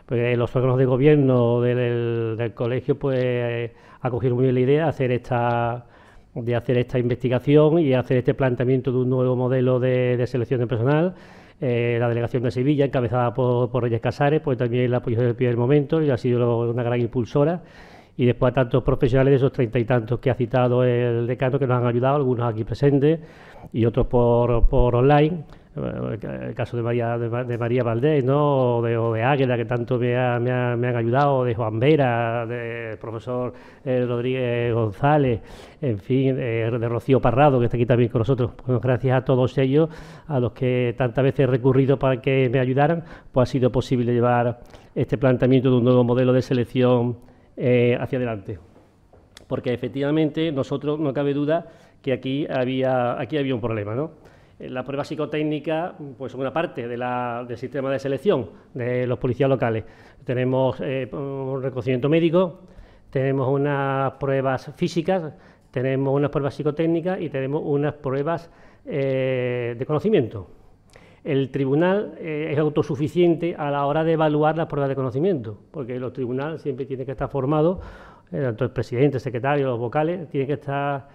Porque los órganos de gobierno del colegio pues ha cogido muy bien la idea de hacer esta investigación y hacer este planteamiento de un nuevo modelo de selección de personal. La delegación de Sevilla, encabezada por Reyes Casares, pues también la apoyó desde el primer momento y ha sido una gran impulsora. Y después a tantos profesionales de esos 30 y tantos que ha citado el decano, que nos han ayudado, algunos aquí presentes y otros por online. El caso de María Valdés, ¿no? o de Águeda, que tanto me han ayudado, de Juan Vera, del profesor Rodríguez González, en fin, de Rocío Parrado, que está aquí también con nosotros. Pues gracias a todos ellos, a los que tantas veces he recurrido para que me ayudaran, pues ha sido posible llevar este planteamiento de un nuevo modelo de selección hacia adelante. Porque efectivamente nosotros, no cabe duda que aquí había un problema, ¿no? La prueba psicotécnica pues es una parte del sistema de selección de los policías locales. Tenemos un reconocimiento médico, tenemos unas pruebas físicas, tenemos unas pruebas psicotécnicas y tenemos unas pruebas de conocimiento. El tribunal es autosuficiente a la hora de evaluar las pruebas de conocimiento, porque los tribunales siempre tienen que estar formados, tanto el presidente, el secretario, los vocales, tienen que estar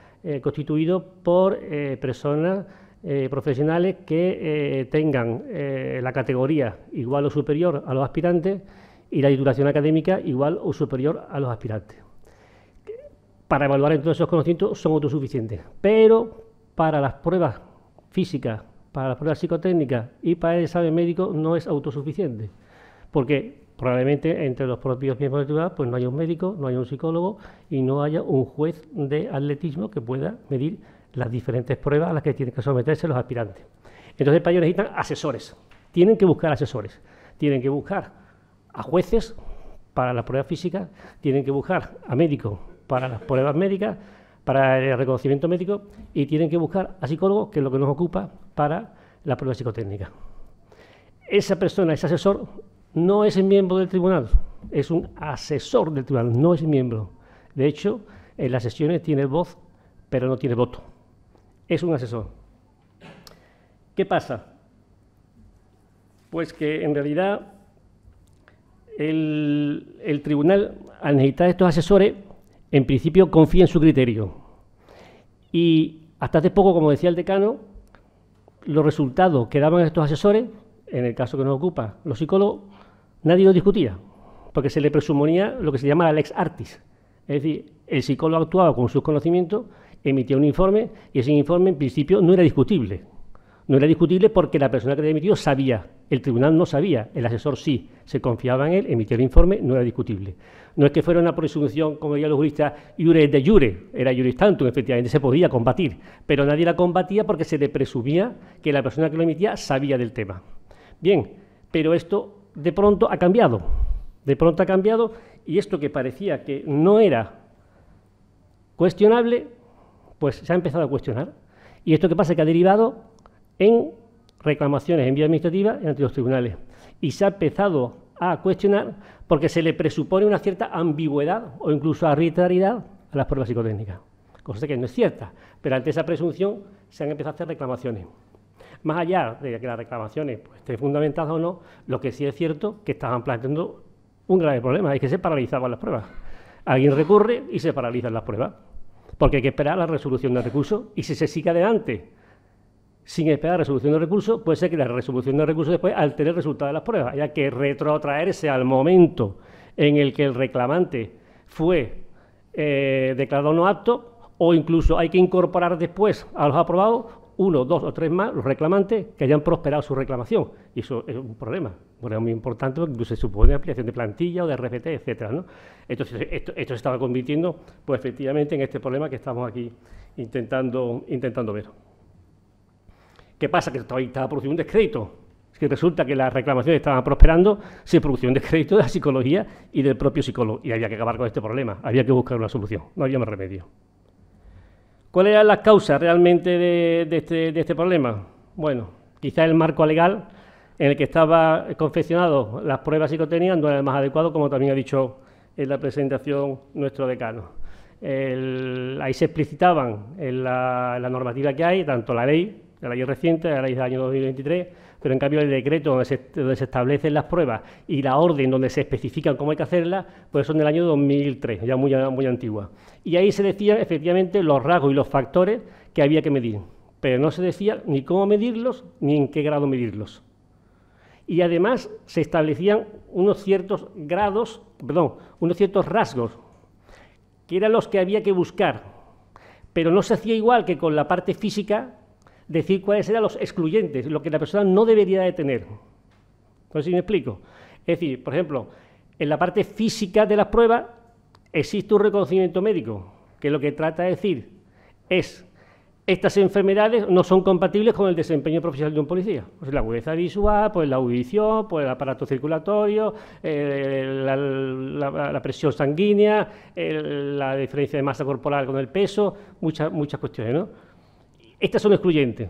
constituidos por personas profesionales que tengan la categoría igual o superior a los aspirantes y la titulación académica igual o superior a los aspirantes. Para evaluar entonces esos conocimientos son autosuficientes, pero para las pruebas físicas, para las pruebas psicotécnicas y para el examen médico no es autosuficiente, porque probablemente entre los propios miembros del tribunal pues no haya un médico, no haya un psicólogo y no haya un juez de atletismo que pueda medir las diferentes pruebas a las que tienen que someterse los aspirantes. Entonces para ello necesitan asesores, tienen que buscar asesores, tienen que buscar a jueces para las pruebas físicas, tienen que buscar a médicos para las pruebas médicas, para el reconocimiento médico, y tienen que buscar a psicólogos, que es lo que nos ocupa, para la prueba psicotécnica. Esa persona, ese asesor, no es el miembro del tribunal, es un asesor del tribunal, no es miembro. De hecho, en las sesiones tiene voz, pero no tiene voto. Es un asesor. ¿Qué pasa? Pues que en realidad el tribunal, al necesitar estos asesores, en principio confía en su criterio. Y hasta hace poco, como decía el decano, los resultados que daban estos asesores, en el caso que nos ocupa, los psicólogos, nadie los discutía, porque se le presuponía lo que se llama la lex artis. Es decir, el psicólogo actuaba con sus conocimientos, emitía un informe, y ese informe en principio no era discutible. No era discutible porque la persona que lo emitió sabía, el tribunal no sabía, el asesor sí, se confiaba en él, emitía el informe, no era discutible. No es que fuera una presunción, como dirían los juristas, iure de jure, era juris tantum, efectivamente se podía combatir, pero nadie la combatía porque se le presumía que la persona que lo emitía sabía del tema. Bien, pero esto de pronto ha cambiado, y esto que parecía que no era cuestionable, pues se ha empezado a cuestionar. Y esto que pasa es que ha derivado en reclamaciones en vía administrativa ante los tribunales. Y se ha empezado a cuestionar porque se le presupone una cierta ambigüedad o incluso arbitrariedad a las pruebas psicotécnicas, cosa que no es cierta, pero ante esa presunción se han empezado a hacer reclamaciones. Más allá de que las reclamaciones pues, estén fundamentadas o no, lo que sí es cierto es que estaban planteando un grave problema, es que se paralizaban las pruebas. Alguien recurre y se paralizan las pruebas, porque hay que esperar la resolución del recurso, y si se sigue adelante sin esperar la resolución del recurso, puede ser que la resolución del recurso después altere el resultado de las pruebas, haya que retrotraerse al momento en el que el reclamante fue declarado no apto, o incluso hay que incorporar después a los aprobados 1, 2 o 3 más los reclamantes que hayan prosperado su reclamación. Y eso es un problema muy importante, porque incluso se supone ampliación de plantilla o de RFT, etcétera, ¿no? Entonces, esto se estaba convirtiendo, pues efectivamente, en este problema que estamos aquí intentando ver. ¿Qué pasa? Que todavía estaba produciendo un descrédito. Es que resulta que las reclamaciones estaban prosperando, se produjo un descrédito de la psicología y del propio psicólogo, y había que acabar con este problema, había que buscar una solución, no había más remedio. ¿Cuáles eran las causas realmente de este problema? Bueno, quizá el marco legal en el que estaba confeccionado las pruebas psicotécnicas no era el más adecuado, como también ha dicho en la presentación nuestro decano. Ahí se explicitaban en la normativa que hay, tanto la ley reciente, la ley del año 2023, pero en cambio el decreto donde se establecen las pruebas y la orden donde se especifican cómo hay que hacerlas, pues son del año 2003, ya muy antigua. Y ahí se decían efectivamente los rasgos y los factores que había que medir, pero no se decía ni cómo medirlos ni en qué grado medirlos. Y además se establecían unos ciertos rasgos, que eran los que había que buscar, pero no se hacía igual que con la parte física, decir cuáles eran los excluyentes, lo que la persona no debería de tener. No sé si me explico. Es decir, por ejemplo, en la parte física de las pruebas existe un reconocimiento médico, que lo que trata de decir es estas enfermedades no son compatibles con el desempeño profesional de un policía. Pues la agudeza visual, pues la audición, pues el aparato circulatorio, la presión sanguínea, la diferencia de masa corporal con el peso, muchas cuestiones, ¿no? Estas son excluyentes.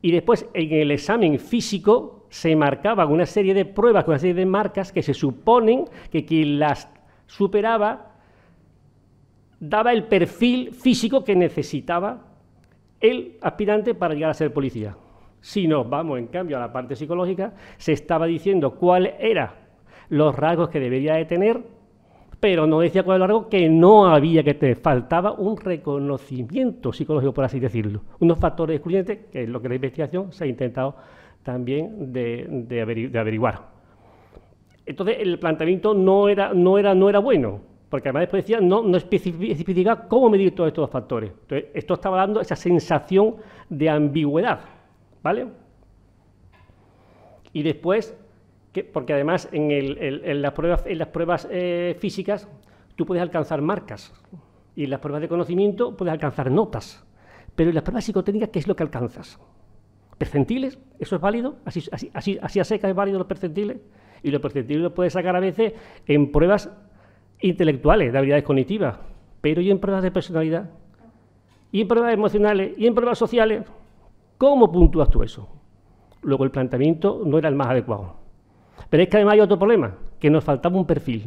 Y después, en el examen físico, se marcaban una serie de pruebas, una serie de marcas que se suponen que quien las superaba daba el perfil físico que necesitaba el aspirante para llegar a ser policía. Si nos vamos, en cambio, a la parte psicológica, se estaba diciendo cuáles eran los rasgos que debería de tener pero no decía con largo que no había, que te faltaba un reconocimiento psicológico, por así decirlo. Unos factores excluyentes, que es lo que la investigación se ha intentado también de averiguar. Entonces, el planteamiento no era bueno, porque además después decía, no especificaba cómo medir todos estos factores. Entonces, esto estaba dando esa sensación de ambigüedad, ¿vale? Y después, porque además en las pruebas físicas tú puedes alcanzar marcas y en las pruebas de conocimiento puedes alcanzar notas, pero en las pruebas psicotécnicas, ¿qué es lo que alcanzas? ¿Percentiles? ¿Eso es válido? ¿Así a seca es válido los percentiles? Y los percentiles los puedes sacar a veces en pruebas intelectuales, de habilidades cognitivas, pero ¿y en pruebas de personalidad? ¿Y en pruebas emocionales? ¿Y en pruebas sociales? ¿Cómo puntúas tú eso? Luego el planteamiento no era el más adecuado. Pero es que además hay otro problema, que nos faltaba un perfil.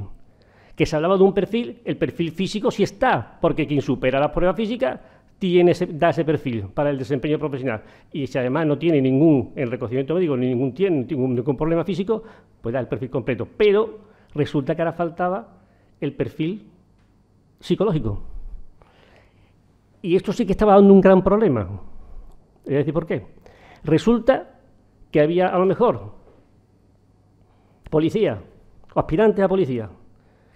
Que se hablaba de un perfil, el perfil físico sí está, porque quien supera las pruebas físicas da ese perfil para el desempeño profesional. Y si además no tiene ningún, en reconocimiento médico, ningún problema físico, pues da el perfil completo. Pero resulta que ahora faltaba el perfil psicológico. Y esto sí que estaba dando un gran problema. Es decir, ¿por qué? Resulta que había a lo mejor policía o aspirantes a policía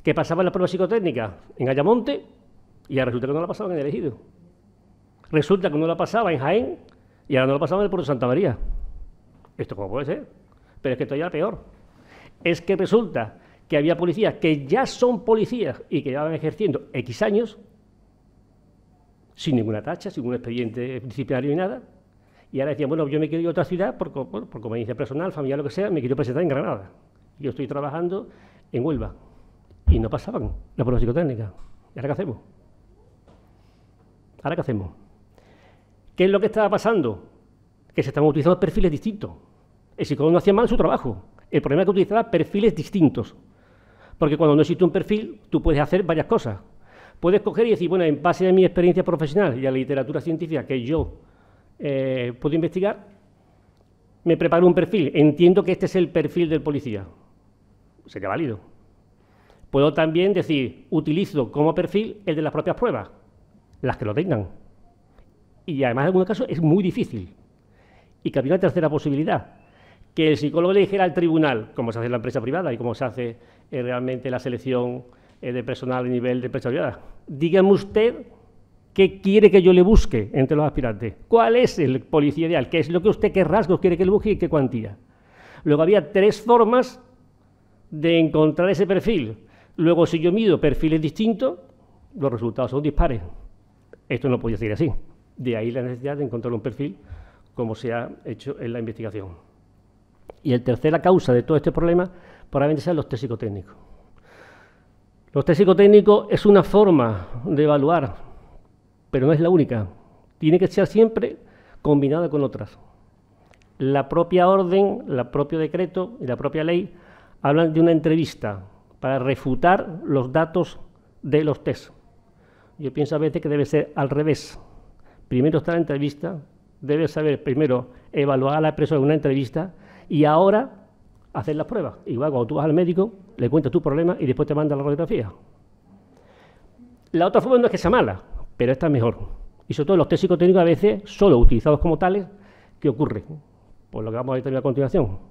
que pasaban la prueba psicotécnica en Ayamonte y ahora resulta que no la pasaban en el Ejido. Resulta que no la pasaba en Jaén y ahora no la pasaba en el puerto de Santa María. ¿Esto cómo puede ser? Pero es que todavía peor. Es que resulta que había policías que ya son policías y que llevaban ejerciendo X años sin ninguna tacha, sin ningún expediente disciplinario ni nada. Y ahora decían, bueno, yo me quiero ir a otra ciudad por conveniencia personal, familiar, lo que sea, me quiero presentar en Granada. Yo estoy trabajando en Huelva. Y no pasaban la prueba psicotécnica. ¿Y ahora qué hacemos? ¿Ahora qué hacemos? ¿Qué es lo que estaba pasando? Que se estaban utilizando perfiles distintos. El psicólogo no hacía mal su trabajo. El problema es que utilizaba perfiles distintos. Porque cuando no existe un perfil, tú puedes hacer varias cosas. Puedes coger y decir, bueno, en base a mi experiencia profesional y a la literatura científica que yo puedo investigar, me preparo un perfil. Entiendo que este es el perfil del policía. Sería válido. Puedo también decir, utilizo como perfil el de las propias pruebas, las que lo tengan. Y además en algunos casos es muy difícil. Y que había una tercera posibilidad, que el psicólogo le dijera al tribunal, como se hace en la empresa privada y como se hace realmente la selección de personal a nivel de empresa privada. Dígame usted qué quiere que yo le busque entre los aspirantes. ¿Cuál es el policía ideal? ¿Qué es lo que usted, qué rasgos quiere que le busque y qué cuantía? Luego había 3 formas de encontrar ese perfil. Luego, si yo mido perfiles distintos, los resultados son dispares. Esto no podía ser así. De ahí la necesidad de encontrar un perfil como se ha hecho en la investigación. Y la tercera causa de todo este problema probablemente sean los test psicotécnicos. Los test psicotécnicos es una forma de evaluar, pero no es la única. Tiene que ser siempre combinada con otras. La propia orden, el propio decreto y la propia ley hablan de una entrevista para refutar los datos de los test. Yo pienso a veces que debe ser al revés. Primero está la entrevista, debes saber primero evaluar a la persona en una entrevista y ahora hacer las pruebas. Igual cuando tú vas al médico, le cuentas tu problema y después te manda la radiografía. La otra forma no es que sea mala, pero esta es mejor. Y sobre todo los test psicotécnicos a veces, solo utilizados como tales, ¿qué ocurre? Pues lo que vamos a ver a continuación.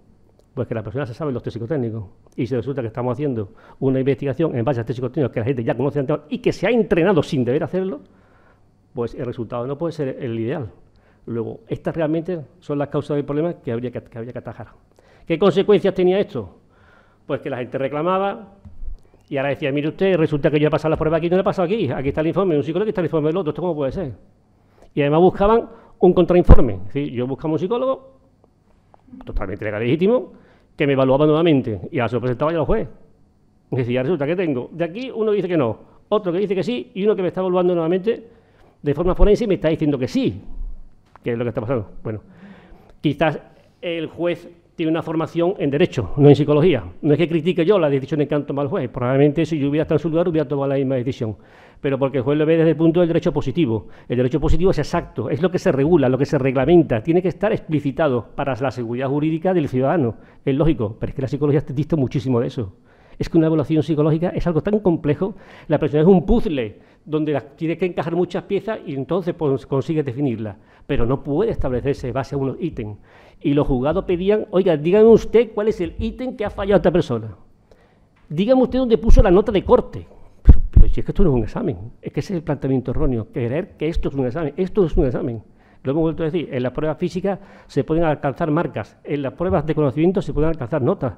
Pues que la persona se sabe los test psicotécnicos. Y si resulta que estamos haciendo una investigación en base a test psicotécnicos que la gente ya conoce antes y que se ha entrenado sin deber hacerlo, pues el resultado no puede ser el ideal. Luego, estas realmente son las causas del problema que habría que atajar. ¿Qué consecuencias tenía esto? Pues que la gente reclamaba y ahora decía, mire usted, resulta que yo he pasado la prueba aquí y no le he pasado aquí. Aquí está el informe de un psicólogo y aquí está el informe del otro. ¿Esto cómo puede ser? Y además buscaban un contrainforme. Es decir, yo buscaba un psicólogo totalmente legal y legítimo que me evaluaba nuevamente y ahora se lo presentaba ya al juez. Es decir, ya resulta que tengo de aquí uno que dice que no, otro que dice que sí y uno que me está evaluando nuevamente de forma forense y me está diciendo que sí. ¿Qué es lo que está pasando? Bueno, quizás el juez tiene una formación en Derecho, no en Psicología. No es que critique yo las decisiones que han tomado el juez. Probablemente si yo hubiera estado en su lugar hubiera tomado la misma decisión. Pero porque el juez lo ve desde el punto del derecho positivo. El derecho positivo es exacto, es lo que se regula, lo que se reglamenta. Tiene que estar explicitado para la seguridad jurídica del ciudadano. Es lógico, pero es que la psicología dista muchísimo de eso. Es que una evaluación psicológica es algo tan complejo, la persona es un puzzle donde tiene que encajar muchas piezas y entonces pues, consigue definirla, pero no puede establecerse base a unos ítems. Y los juzgados pedían, oiga, dígame usted cuál es el ítem que ha fallado a esta persona. Dígame usted dónde puso la nota de corte. Pero si es que esto no es un examen, es que ese es el planteamiento erróneo, creer que esto es un examen. Esto es un examen. Lo hemos vuelto a decir, en las pruebas físicas se pueden alcanzar marcas, en las pruebas de conocimiento se pueden alcanzar notas.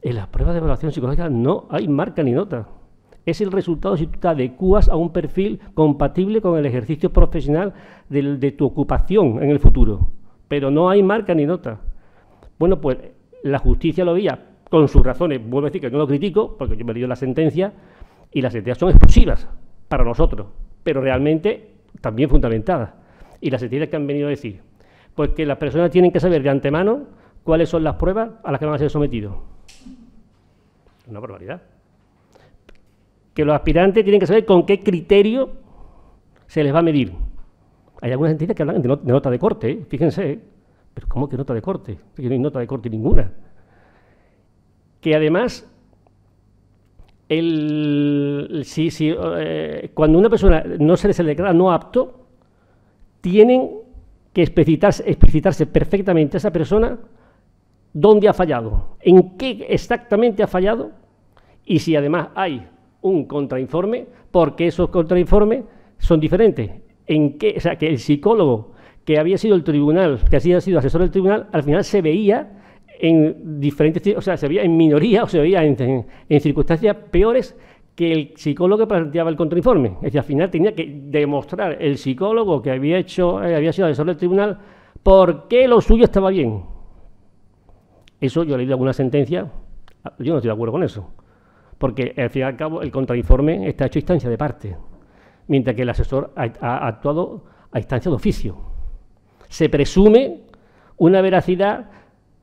En las pruebas de evaluación psicológica no hay marca ni nota. Es el resultado si tú te adecuas a un perfil compatible con el ejercicio profesional de tu ocupación en el futuro. Pero no hay marca ni nota. Bueno, pues la justicia lo veía con sus razones. Vuelvo a decir que no lo critico, porque yo me he leído la sentencia, y las sentencias son exclusivas para nosotros, pero realmente también fundamentadas. Y las sentencias que han venido a decir, pues que las personas tienen que saber de antemano cuáles son las pruebas a las que van a ser sometidos. Una barbaridad. Que los aspirantes tienen que saber con qué criterio se les va a medir. Hay algunas sentencias que hablan de nota de corte, ¿eh? Fíjense, pero ¿cómo que nota de corte? Que no hay nota de corte ninguna. Que además, cuando una persona no se le declara no apto, tienen que explicitarse perfectamente a esa persona dónde ha fallado, en qué exactamente ha fallado, y si además hay un contrainforme, porque esos contrainformes son diferentes. O sea, que el psicólogo que había sido el tribunal, que había sido asesor del tribunal, al final se veía en diferentes, o sea, se veía en minoría o se veía en circunstancias peores que el psicólogo que planteaba el contrainforme. Es decir, al final tenía que demostrar el psicólogo que había sido asesor del tribunal por qué lo suyo estaba bien. Eso yo he leído alguna sentencia, yo no estoy de acuerdo con eso, porque al fin y al cabo el contrainforme está hecho a instancia de parte, mientras que el asesor ha actuado a instancia de oficio. Se presume una veracidad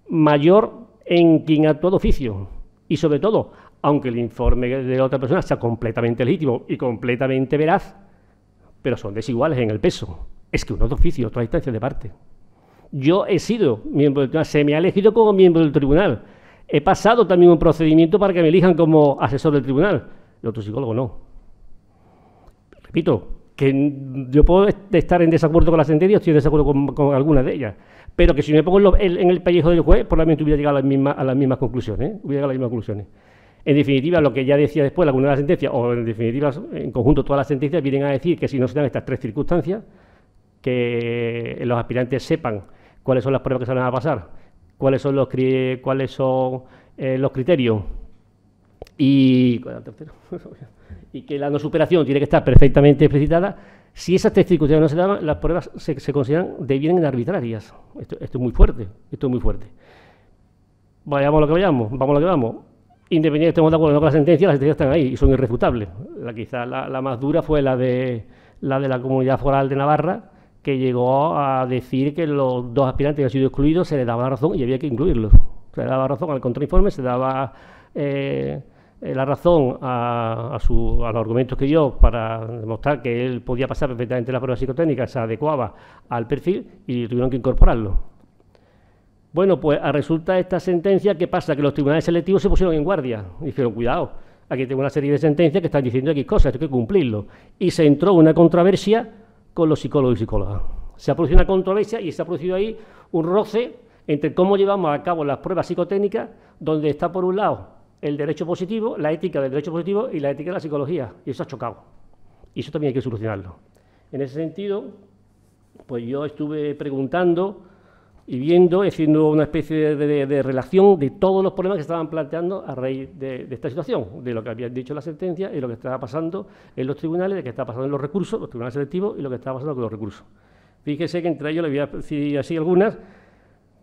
mayor en quien actúa de oficio, y sobre todo, aunque el informe de la otra persona sea completamente legítimo y completamente veraz, pero son desiguales en el peso. Es que uno es de oficio, otro a instancia de parte. Yo he sido miembro del tribunal, se me ha elegido como miembro del tribunal. He pasado también un procedimiento para que me elijan como asesor del tribunal. El otro psicólogo no. Repito, que yo puedo estar en desacuerdo con la sentencia, estoy en desacuerdo con algunas de ellas, pero que si me pongo en el pellejo del juez, probablemente hubiera llegado a las mismas conclusiones. En definitiva, lo que ya decía después alguna de las sentencias, o en definitiva, en conjunto todas las sentencias, vienen a decir que si no se dan estas tres circunstancias, que los aspirantes sepan cuáles son las pruebas que se van a pasar, cuáles son los criterios y que la no superación tiene que estar perfectamente explicitada. Si esas tres circunstancias no se dan, las pruebas se consideran devienen arbitrarias. Esto es muy fuerte, Vayamos a lo que vayamos, vamos a lo que vamos. Independientemente, estemos de acuerdo con la sentencia, las sentencias están ahí y son irrefutables. Quizá la más dura fue la de la Comunidad Foral de Navarra, que llegó a decir que los dos aspirantes que han sido excluidos se les daba la razón y había que incluirlos. Se le daba razón al contrainforme, se daba la razón a los argumentos que dio para demostrar que él podía pasar perfectamente la prueba psicotécnica, se adecuaba al perfil y tuvieron que incorporarlo. Bueno, pues resulta esta sentencia que pasa que los tribunales selectivos se pusieron en guardia. Dijeron, cuidado, aquí tengo una serie de sentencias que están diciendo X cosas, esto hay que cumplirlo. Y se entró una controversia con los psicólogos y psicólogas. Se ha producido una controversia y se ha producido ahí un roce entre cómo llevamos a cabo las pruebas psicotécnicas, donde está por un lado el derecho positivo, la ética del derecho positivo y la ética de la psicología. Y eso ha chocado. Y eso también hay que solucionarlo. En ese sentido, pues yo estuve preguntando y viendo, haciendo una especie de relación de todos los problemas que estaban planteando a raíz de esta situación, de lo que habían dicho la sentencia y lo que estaba pasando en los tribunales, de lo que estaba pasando en los recursos, los tribunales selectivos y lo que estaba pasando con los recursos. Fíjese que entre ellos le voy a decir así algunas.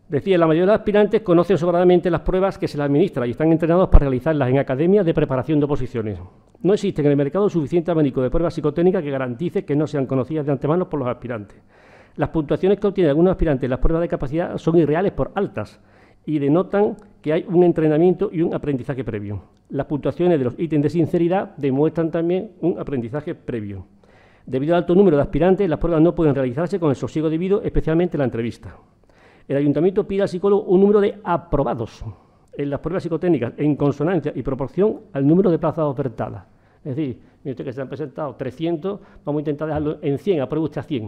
Decía, la mayoría de los aspirantes conocen sobradamente las pruebas que se les administran y están entrenados para realizarlas en academias de preparación de oposiciones. No existe en el mercado suficiente abanico de pruebas psicotécnicas que garantice que no sean conocidas de antemano por los aspirantes. Las puntuaciones que obtienen algunos aspirantes en las pruebas de capacidad son irreales por altas y denotan que hay un entrenamiento y un aprendizaje previo. Las puntuaciones de los ítems de sinceridad demuestran también un aprendizaje previo. Debido al alto número de aspirantes, las pruebas no pueden realizarse con el sosiego debido, especialmente la entrevista. El ayuntamiento pide al psicólogo un número de aprobados. en las pruebas psicotécnicas en consonancia y proporción al número de plazas ofertadas. Es decir, mire usted que se han presentado 300, vamos a intentar dejarlo en 100, apruebe usted a 100.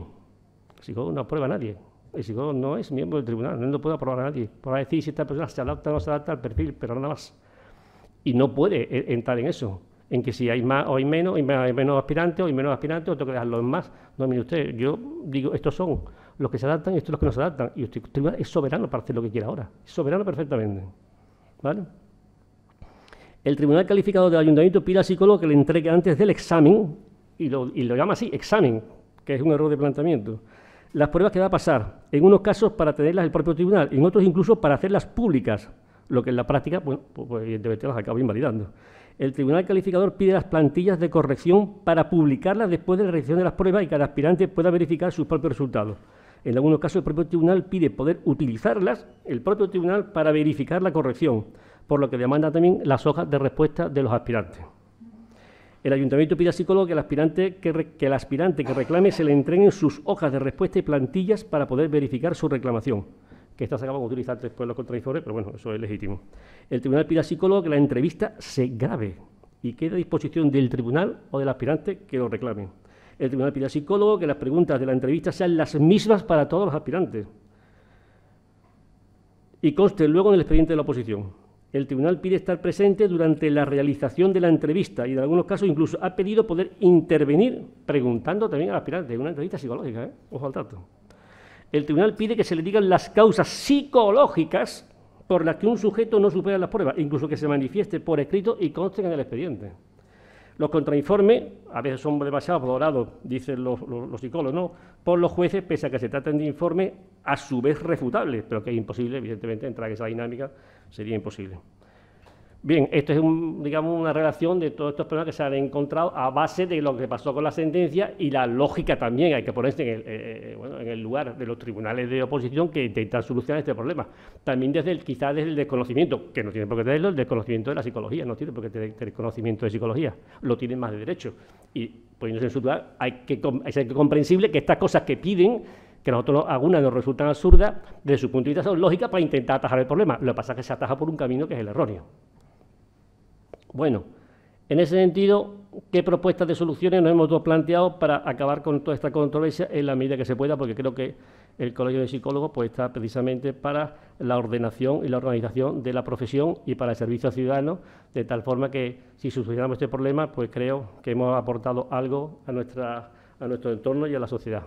El psicólogo no aprueba a nadie. El psicólogo no es miembro del tribunal, no puede aprobar a nadie. Podrá decir si esta persona se adapta o no se adapta al perfil, pero nada más. Y no puede entrar en eso, en que si hay más o hay menos aspirantes o hay menos aspirantes, o tengo que dejarlo en más. No, mire usted, yo digo, estos son los que se adaptan y estos los que no se adaptan. Y usted es soberano para hacer lo que quiera ahora. Es soberano perfectamente. ¿Vale? El Tribunal Calificador del Ayuntamiento pide al psicólogo que le entregue antes del examen, y lo llama así, examen, que es un error de planteamiento, las pruebas que va a pasar, en unos casos para tenerlas el propio tribunal, en otros incluso para hacerlas públicas, lo que en la práctica, bueno, pues evidentemente las acaba invalidando. El Tribunal Calificador pide las plantillas de corrección para publicarlas después de la realización de las pruebas y cada aspirante pueda verificar sus propios resultados. En algunos casos el propio tribunal pide poder utilizarlas, el propio tribunal, para verificar la corrección, por lo que demanda también las hojas de respuesta de los aspirantes. El ayuntamiento pide al psicólogo que el aspirante que reclame se le entreguen sus hojas de respuesta y plantillas para poder verificar su reclamación, que estas se acaban de utilizar después los contrainformes, pero bueno, eso es legítimo. El tribunal pide al psicólogo que la entrevista se grabe y quede a disposición del tribunal o del aspirante que lo reclame. El tribunal pide al psicólogo que las preguntas de la entrevista sean las mismas para todos los aspirantes y conste luego en el expediente de la oposición. El tribunal pide estar presente durante la realización de la entrevista y en algunos casos incluso ha pedido poder intervenir preguntando también al aspirante, una entrevista psicológica, ojo al dato. El tribunal pide que se le digan las causas psicológicas por las que un sujeto no supera las pruebas, incluso que se manifieste por escrito y consten en el expediente. Los contrainformes a veces son demasiado valorados, dicen los psicólogos, ¿no?, por los jueces, pese a que se traten de informes a su vez refutables, pero que es imposible, evidentemente, entrar en esa dinámica sería imposible. Bien, esto es una relación de todos estos problemas que se han encontrado a base de lo que pasó con la sentencia y la lógica también. Hay que ponerse en el lugar de los tribunales de oposición que intentan solucionar este problema. También quizás desde el desconocimiento, que no tiene por qué tenerlo, el desconocimiento de la psicología, no tiene por qué tener conocimiento de psicología, lo tienen más de derecho. Y poniéndose en su lugar, hay que ser comprensible que estas cosas que piden, que a nosotros algunas nos resultan absurdas, desde su punto de vista son lógicas para intentar atajar el problema. Lo que pasa es que se ataja por un camino que es el erróneo. Bueno, en ese sentido, ¿qué propuestas de soluciones nos hemos planteado para acabar con toda esta controversia en la medida que se pueda? Porque creo que el Colegio de Psicólogos pues, está precisamente para la ordenación y la organización de la profesión y para el servicio al ciudadano, de tal forma que si solucionamos este problema, pues creo que hemos aportado algo a nuestro entorno y a la sociedad.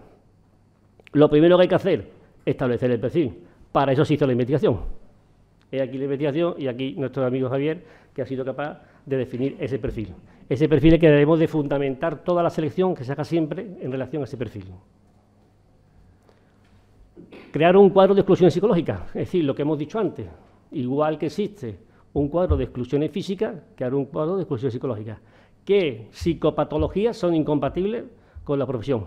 Lo primero que hay que hacer, establecer el perfil. Para eso se hizo la investigación. He aquí la investigación y aquí nuestro amigo Javier, que ha sido capaz de definir ese perfil. Ese perfil es que debemos de fundamentar toda la selección que se haga siempre en relación a ese perfil. Crear un cuadro de exclusiones psicológicas, es decir, lo que hemos dicho antes, igual que existe un cuadro de exclusiones físicas, crear un cuadro de exclusiones psicológicas. ¿Qué psicopatologías son incompatibles con la profesión?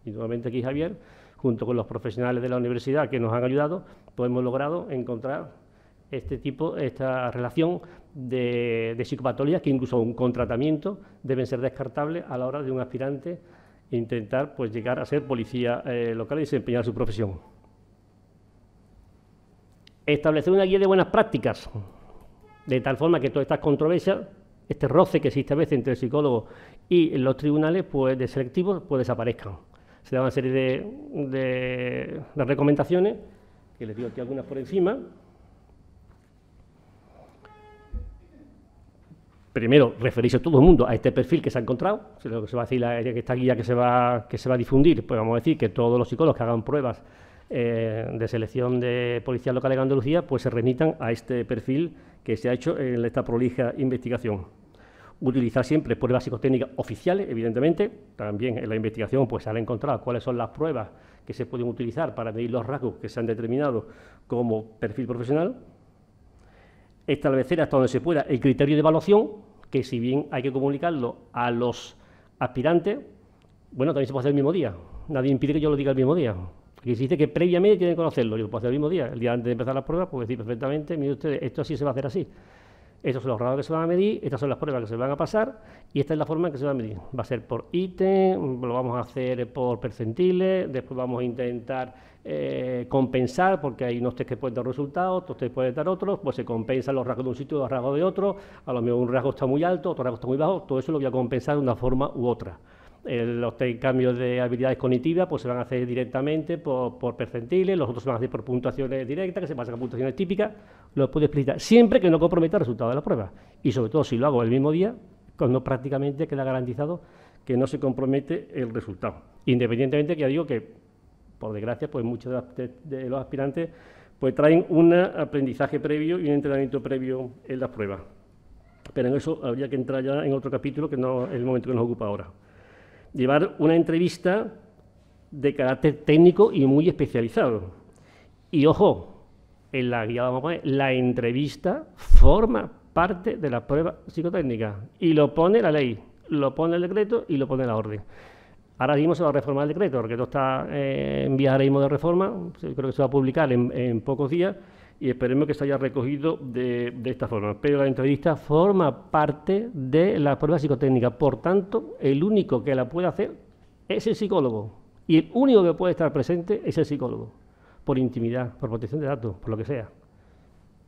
Y nuevamente aquí Javier, junto con los profesionales de la universidad que nos han ayudado, pues hemos logrado encontrar esta relación de psicopatologías que incluso con tratamiento deben ser descartables a la hora de un aspirante intentar pues, llegar a ser policía local y desempeñar su profesión. Establecer una guía de buenas prácticas, de tal forma que todas estas controversias, este roce que existe a veces entre el psicólogo y los tribunales pues, de selectivos, pues desaparezcan. Se da una serie de recomendaciones, que les digo aquí algunas por encima. Primero, referirse a todo el mundo a este perfil que se ha encontrado. Lo que se va a decir, esta guía que se va a difundir, pues vamos a decir que todos los psicólogos que hagan pruebas de selección de policías locales de Andalucía, pues se remitan a este perfil que se ha hecho en esta prolija investigación. Utilizar siempre pruebas psicotécnicas oficiales, evidentemente. También en la investigación pues, se han encontrado cuáles son las pruebas que se pueden utilizar para medir los rasgos que se han determinado como perfil profesional. Establecer hasta donde se pueda el criterio de evaluación, que si bien hay que comunicarlo a los aspirantes, bueno, también se puede hacer el mismo día. Nadie impide que yo lo diga el mismo día. Aquí se dice que previamente tienen que conocerlo, yo lo puedo hacer el mismo día. El día antes de empezar las pruebas, puedo decir perfectamente, mire ustedes, esto así se va a hacer así. estos son los rasgos que se van a medir, estas son las pruebas que se van a pasar y esta es la forma en que se va a medir. Va a ser por ítem, lo vamos a hacer por percentiles, después vamos a intentar compensar, porque hay unos test que pueden dar resultados, otros test pueden dar otros, pues se compensan los rasgos de un sitio y los rasgos de otro, a lo mejor un rasgo está muy alto, otro rasgo está muy bajo, todo eso lo voy a compensar de una forma u otra. Los cambios de habilidades cognitivas pues se van a hacer directamente por percentiles, los otros se van a hacer por puntuaciones directas, que se pasan a puntuaciones típicas, lo puedo explicar, siempre que no comprometa el resultado de la prueba. Y sobre todo si lo hago el mismo día, cuando prácticamente queda garantizado que no se compromete el resultado. Independientemente que ya digo que, por desgracia, pues muchos de los aspirantes pues traen un aprendizaje previo y un entrenamiento previo en las pruebas. Pero en eso habría que entrar ya en otro capítulo, que no es el momento que nos ocupa ahora. Llevar una entrevista de carácter técnico y muy especializado. Y ojo, en la guía vamos a poner, la entrevista forma parte de la prueba psicotécnica y lo pone la ley, lo pone el decreto y lo pone la orden. Ahora mismo se va a reformar el decreto, el decreto está en vías ahora mismo de reforma, creo que se va a publicar en pocos días y esperemos que se haya recogido de esta forma. Pero la entrevista forma parte de la prueba psicotécnica, por tanto, el único que la puede hacer es el psicólogo y el único que puede estar presente es el psicólogo, por intimidad, por protección de datos, por lo que sea.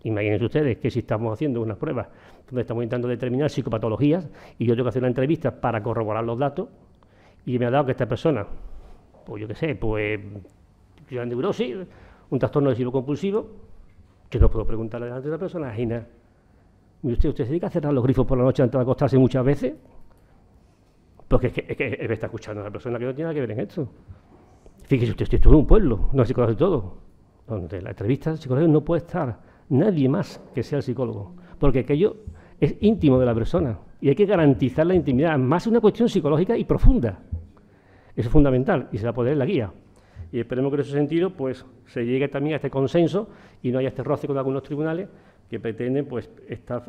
Imagínense ustedes que si estamos haciendo unas pruebas donde estamos intentando determinar psicopatologías y yo tengo que hacer una entrevista para corroborar los datos y me ha dado que esta persona, pues yo qué sé, pues tiene neurosis, un trastorno obsesivo compulsivo, yo no puedo preguntarle delante de una persona ajena. ¿Y usted se dedica a cerrar los grifos por la noche antes de acostarse muchas veces? Porque es que me está escuchando a una persona que no tiene nada que ver en esto. Fíjese usted, estoy en un pueblo, no se conoce todo. Donde la entrevista del psicólogo no puede estar nadie más que sea el psicólogo, porque aquello es íntimo de la persona y hay que garantizar la intimidad, más una cuestión psicológica y profunda. Eso es fundamental y se va a poner en la guía. Y esperemos que en ese sentido pues se llegue también a este consenso y no haya este roce con algunos tribunales que pretenden pues estar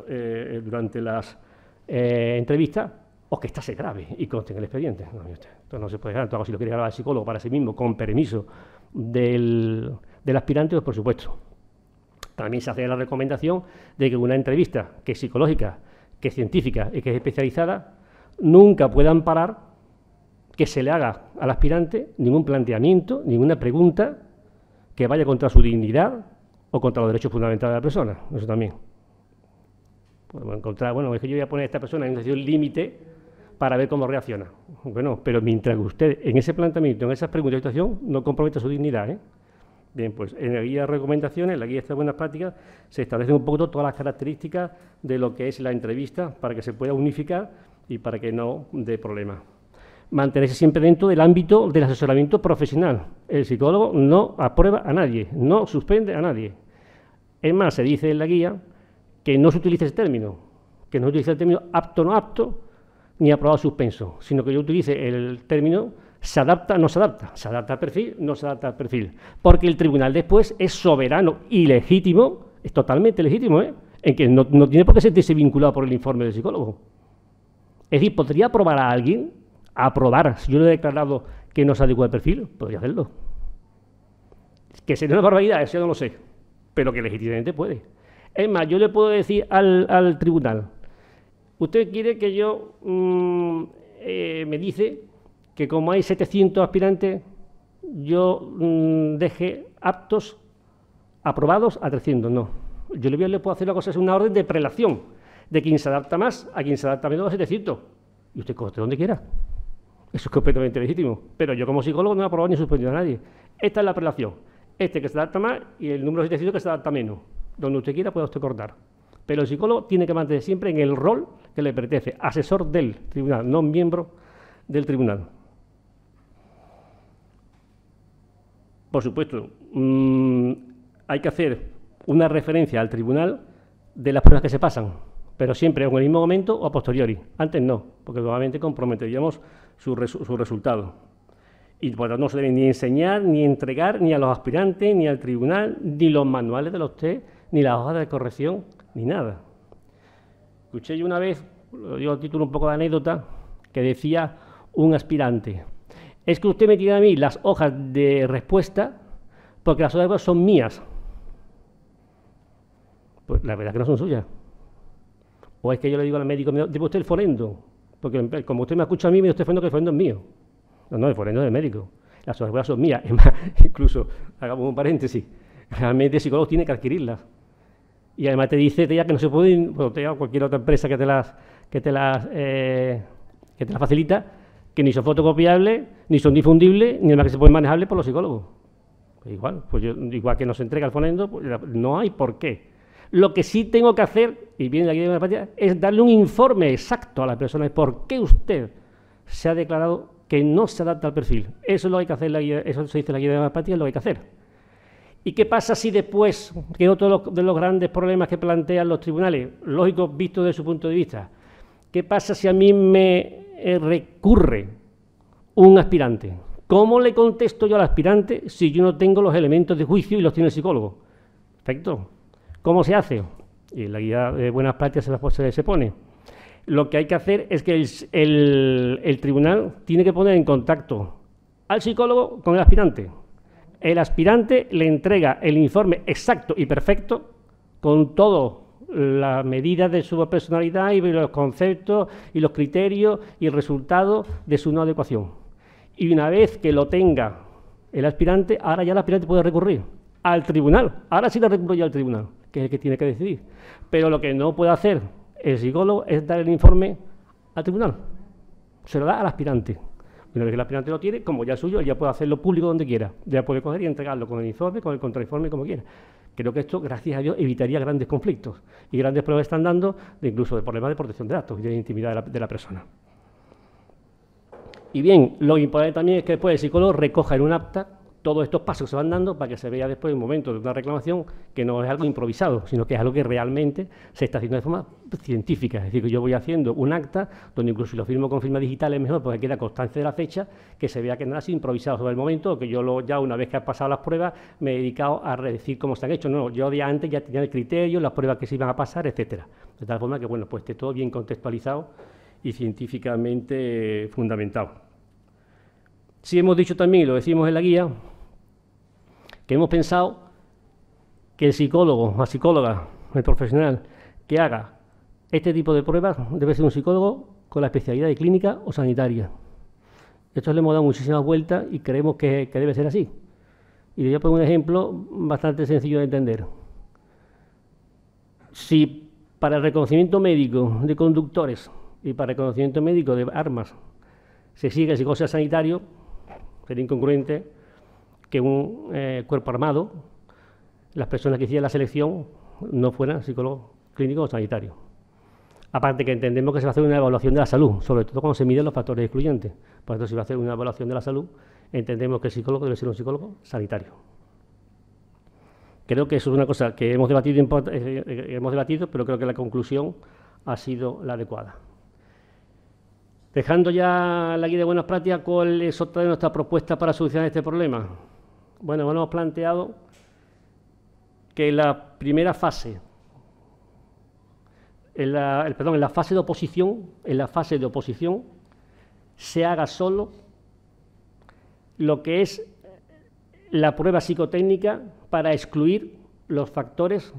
durante las entrevistas o que esta se grabe y conste en el expediente. No, esto no se puede grabar. Si lo quiere grabar el psicólogo para sí mismo con permiso del aspirante, pues por supuesto. También se hace la recomendación de que una entrevista que es psicológica, que es científica y que es especializada, nunca puedan parar que se le haga al aspirante ningún planteamiento, ninguna pregunta que vaya contra su dignidad o contra los derechos fundamentales de la persona. Eso también. Podemos encontrar, bueno, es que yo voy a poner a esta persona en una situación límite para ver cómo reacciona. Bueno, pero mientras que usted en ese planteamiento, en esas preguntas de situación, no comprometa su dignidad, Bien, pues en la guía de recomendaciones, en la guía de buenas prácticas, se establecen un poco todas las características de lo que es la entrevista para que se pueda unificar y para que no dé problemas. Mantenerse siempre dentro del ámbito del asesoramiento profesional. El psicólogo no aprueba a nadie, no suspende a nadie. Es más, se dice en la guía que no se utilice ese término, que no se utilice el término apto, no apto, ni aprobado suspenso, sino que yo utilice el término se adapta, no se adapta, se adapta al perfil, no se adapta al perfil, porque el tribunal después es soberano y legítimo, es totalmente legítimo, en que no tiene por qué sentirse vinculado por el informe del psicólogo. Es decir, ¿podría aprobar a alguien? Aprobar, si yo le he declarado que no se adecua al perfil, podría hacerlo. Que sería una barbaridad, eso yo no lo sé, pero que legítimamente puede. Es más, yo le puedo decir al tribunal, usted quiere que yo, me dice que como hay 700 aspirantes, yo deje aptos aprobados a 300, no. Yo le puedo hacer una cosa, es una orden de prelación, de quien se adapta más a quien se adapta menos a 700. Y usted coste donde quiera. Eso es completamente legítimo. Pero yo como psicólogo no he aprobado ni suspendido a nadie. Esta es la prelación. Este que se adapta más y el número 700 que se adapta menos. Donde usted quiera puede usted cortar. Pero el psicólogo tiene que mantener siempre en el rol que le pertenece, asesor del tribunal, no miembro del tribunal. Por supuesto, hay que hacer una referencia al tribunal de las pruebas que se pasan, pero siempre en el mismo momento o a posteriori. Antes no, porque nuevamente comprometeríamos su resultado. Y por lo tanto no se deben ni enseñar, ni entregar, ni a los aspirantes, ni al tribunal, ni los manuales de los test, ni las hojas de corrección, ni nada. Escuché yo una vez, lo digo a título un poco de anécdota, que decía un aspirante: es que usted me tira a mí las hojas de respuesta porque las hojas de respuesta son mías. Pues la verdad es que no son suyas. O es que yo le digo al médico, ¿debe usted el forendo? Porque como usted me escucha a mí, me dice usted que el forendo es mío. No, el forendo es del médico. Las horas son mías. Es más, incluso, hagamos un paréntesis, realmente el psicólogo tiene que adquirirlas. Y además te dice ya que no se pueden, bueno, cualquier otra empresa que te las facilita, que ni son fotocopiables, ni son difundibles, ni además que se pueden manejarles por los psicólogos. Pues igual que nos entrega el fonendo, pues no hay por qué. Lo que sí tengo que hacer, y viene aquí de la partida, es darle un informe exacto a la persona de por qué usted se ha declarado que no se adapta al perfil. Eso es lo que hay que hacer, eso se dice en la guía de homeopatía, es lo que hay que hacer. ¿Y qué pasa si después, que es otro de los grandes problemas que plantean los tribunales, lógicos vistos desde su punto de vista, qué pasa si a mí me recurre un aspirante? ¿Cómo le contesto yo al aspirante si yo no tengo los elementos de juicio y los tiene el psicólogo? Perfecto. ¿Cómo se hace? Y en la guía de buenas prácticas se pone. Lo que hay que hacer es que el tribunal tiene que poner en contacto al psicólogo con el aspirante. El aspirante le entrega el informe exacto y perfecto con todas las medidas de su personalidad y los conceptos y los criterios y el resultado de su no adecuación. Y una vez que lo tenga el aspirante, ahora ya el aspirante puede recurrir al tribunal. Ahora sí le recurre ya al tribunal, que es el que tiene que decidir. Pero lo que no puede hacer el psicólogo es dar el informe al tribunal. Se lo da al aspirante. Una vez que el aspirante lo tiene, como ya es suyo, él ya puede hacerlo público donde quiera. Ya puede coger y entregarlo con el informe, con el contrainforme, como quiera. Creo que esto, gracias a Dios, evitaría grandes conflictos y grandes problemas están dando, incluso de problemas de protección de datos y de intimidad de la persona. Y bien, lo importante también es que después el psicólogo recoja en un acta todos estos pasos que se van dando para que se vea después en un momento de una reclamación que no es algo improvisado, sino que es algo que realmente se está haciendo de forma científica. Es decir, que yo voy haciendo un acta, donde incluso si lo firmo con firma digital es mejor porque queda constancia de la fecha, que se vea que nada ha sido improvisado sobre el momento, o que yo ya una vez que han pasado las pruebas me he dedicado a decir cómo se han hecho. No, yo de antes ya tenía el criterio, las pruebas que se iban a pasar, etcétera. De tal forma que, bueno, pues esté todo bien contextualizado y científicamente fundamentado. Sí hemos dicho también, y lo decimos en la guía, que hemos pensado que el psicólogo, la psicóloga, el profesional que haga este tipo de pruebas debe ser un psicólogo con la especialidad de clínica o sanitaria. Esto le hemos dado muchísimas vueltas y creemos que debe ser así. Y le voy a poner un ejemplo bastante sencillo de entender. Si para el reconocimiento médico de conductores y para el reconocimiento médico de armas se exige el psicólogo sea sanitario, sería incongruente que un cuerpo armado, las personas que hicieran la selección, no fueran psicólogos clínicos o sanitarios. Aparte que entendemos que se va a hacer una evaluación de la salud, sobre todo cuando se miden los factores excluyentes. Por eso, si va a hacer una evaluación de la salud, entendemos que el psicólogo debe ser un psicólogo sanitario. Creo que eso es una cosa que hemos debatido, pero creo que la conclusión ha sido la adecuada. Dejando ya la guía de buenas prácticas, ¿cuál es otra de nuestras propuestas para solucionar este problema? Bueno, hemos planteado que la primera fase, en la fase de oposición, se haga solo lo que es la prueba psicotécnica para excluir los factores,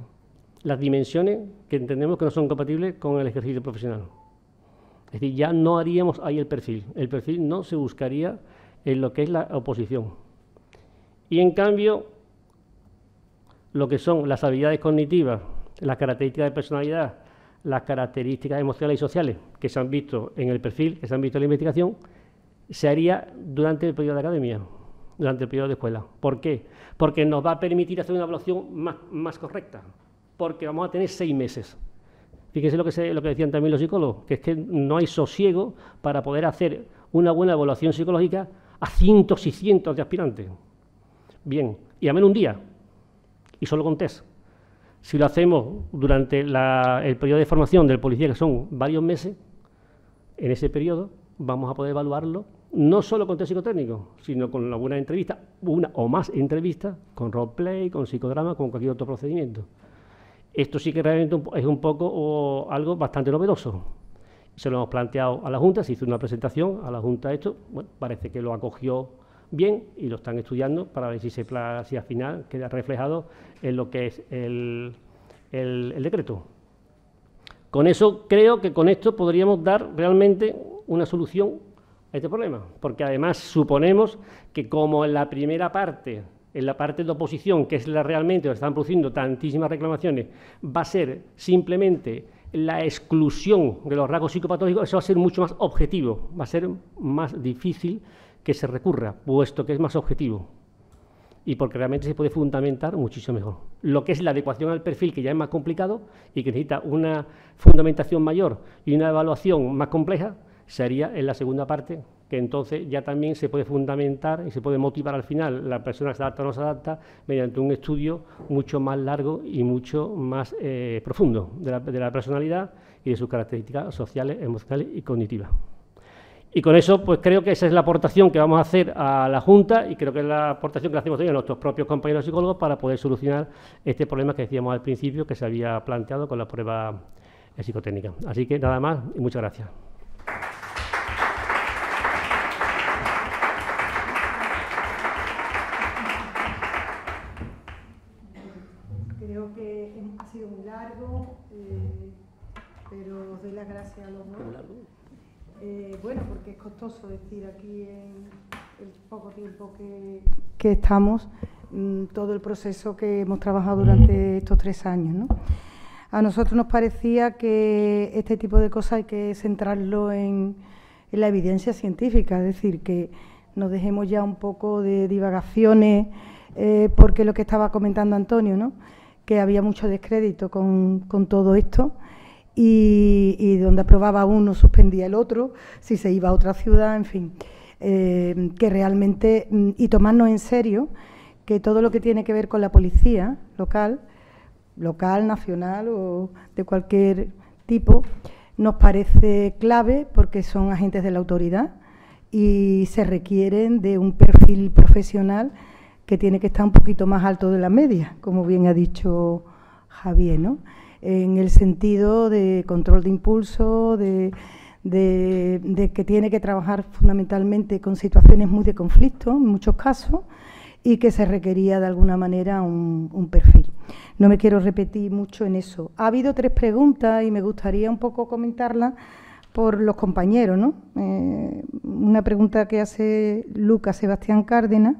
las dimensiones que entendemos que no son compatibles con el ejercicio profesional. Es decir, ya no haríamos ahí el perfil no se buscaría en lo que es la oposición. Y en cambio, lo que son las habilidades cognitivas, las características de personalidad, las características emocionales y sociales que se han visto en el perfil, que se han visto en la investigación, se haría durante el periodo de academia, durante el periodo de escuela. ¿Por qué? Porque nos va a permitir hacer una evaluación más correcta, porque vamos a tener 6 meses. Fíjense lo que decían también los psicólogos, que es que no hay sosiego para poder hacer una buena evaluación psicológica a cientos y cientos de aspirantes. Bien, y a menos un día, y solo con test. Si lo hacemos durante el periodo de formación del policía, que son varios meses, en ese periodo vamos a poder evaluarlo no solo con test psicotécnico, sino con una buena entrevista, una o más entrevistas, con roleplay, con psicodrama, con cualquier otro procedimiento. Esto sí que realmente es un poco algo bastante novedoso. Se lo hemos planteado a la Junta, se hizo una presentación a la Junta esto, bueno, parece que lo acogió bien y lo están estudiando para ver si al final queda reflejado en lo que es el decreto. Con eso, creo que con esto podríamos dar realmente una solución a este problema, porque además suponemos que como en la primera parte, en la parte de oposición, que es la realmente donde están produciendo tantísimas reclamaciones, va a ser simplemente la exclusión de los rasgos psicopatológicos, eso va a ser mucho más objetivo, va a ser más difícil que se recurra, puesto que es más objetivo y porque realmente se puede fundamentar muchísimo mejor. Lo que es la adecuación al perfil, que ya es más complicado y que necesita una fundamentación mayor y una evaluación más compleja, sería en la segunda parte, que entonces ya también se puede fundamentar y se puede motivar al final la persona que se adapta o no se adapta mediante un estudio mucho más largo y mucho más profundo de la personalidad y de sus características sociales, emocionales y cognitivas. Y con eso, pues creo que esa es la aportación que vamos a hacer a la Junta y creo que es la aportación que hacemos también a nuestros propios compañeros psicólogos para poder solucionar este problema que decíamos al principio que se había planteado con la prueba psicotécnica. Así que nada más y muchas gracias. Creo que ha sido muy largo, pero os doy las gracias a los dos. Bueno, porque es costoso decir aquí en el poco tiempo que estamos todo el proceso que hemos trabajado durante estos 3 años, ¿no? A nosotros nos parecía que este tipo de cosas hay que centrarlo en la evidencia científica, es decir, que nos dejemos ya un poco de divagaciones, porque lo que estaba comentando Antonio, ¿no?, que había mucho descrédito con todo esto. Y donde aprobaba uno suspendía el otro, si se iba a otra ciudad, en fin, que realmente, y tomarnos en serio que todo lo que tiene que ver con la policía local, nacional o de cualquier tipo, nos parece clave porque son agentes de la autoridad y se requieren de un perfil profesional que tiene que estar un poquito más alto de la media, como bien ha dicho Javier, ¿no?, en el sentido de control de impulso, de que tiene que trabajar fundamentalmente con situaciones muy de conflicto, en muchos casos, y que se requería de alguna manera un perfil. No me quiero repetir mucho en eso. Ha habido 3 preguntas y me gustaría un poco comentarlas por los compañeros, ¿no? Una pregunta que hace Lucas Sebastián Cárdenas,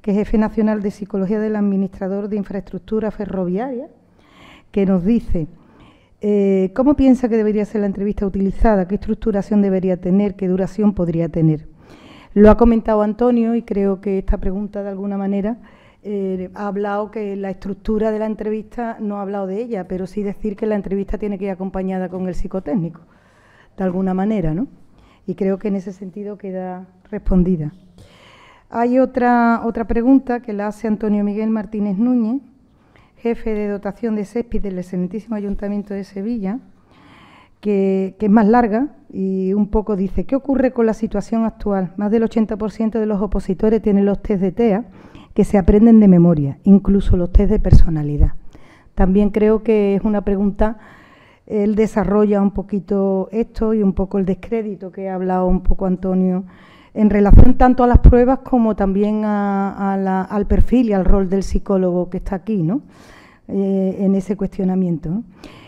que es jefe nacional de Psicología del Administrador de Infraestructura Ferroviaria, que nos dice, ¿cómo piensa que debería ser la entrevista utilizada? ¿Qué estructuración debería tener? ¿Qué duración podría tener? Lo ha comentado Antonio y creo que esta pregunta, de alguna manera, ha hablado que la estructura de la entrevista, no ha hablado de ella, pero sí decir que la entrevista tiene que ir acompañada con el psicotécnico, de alguna manera, ¿no? Y creo que en ese sentido queda respondida. Hay otra pregunta que la hace Antonio Miguel Martínez Núñez, jefe de dotación de SESPI del excelentísimo Ayuntamiento de Sevilla, que es más larga y un poco dice, ¿qué ocurre con la situación actual? Más del 80% de los opositores tienen los test de TEA que se aprenden de memoria, incluso los test de personalidad. También creo que es una pregunta, él desarrolla un poquito esto y un poco el descrédito que ha hablado un poco Antonio en relación tanto a las pruebas como también al perfil y al rol del psicólogo que está aquí, ¿no?, en ese cuestionamiento, ¿no?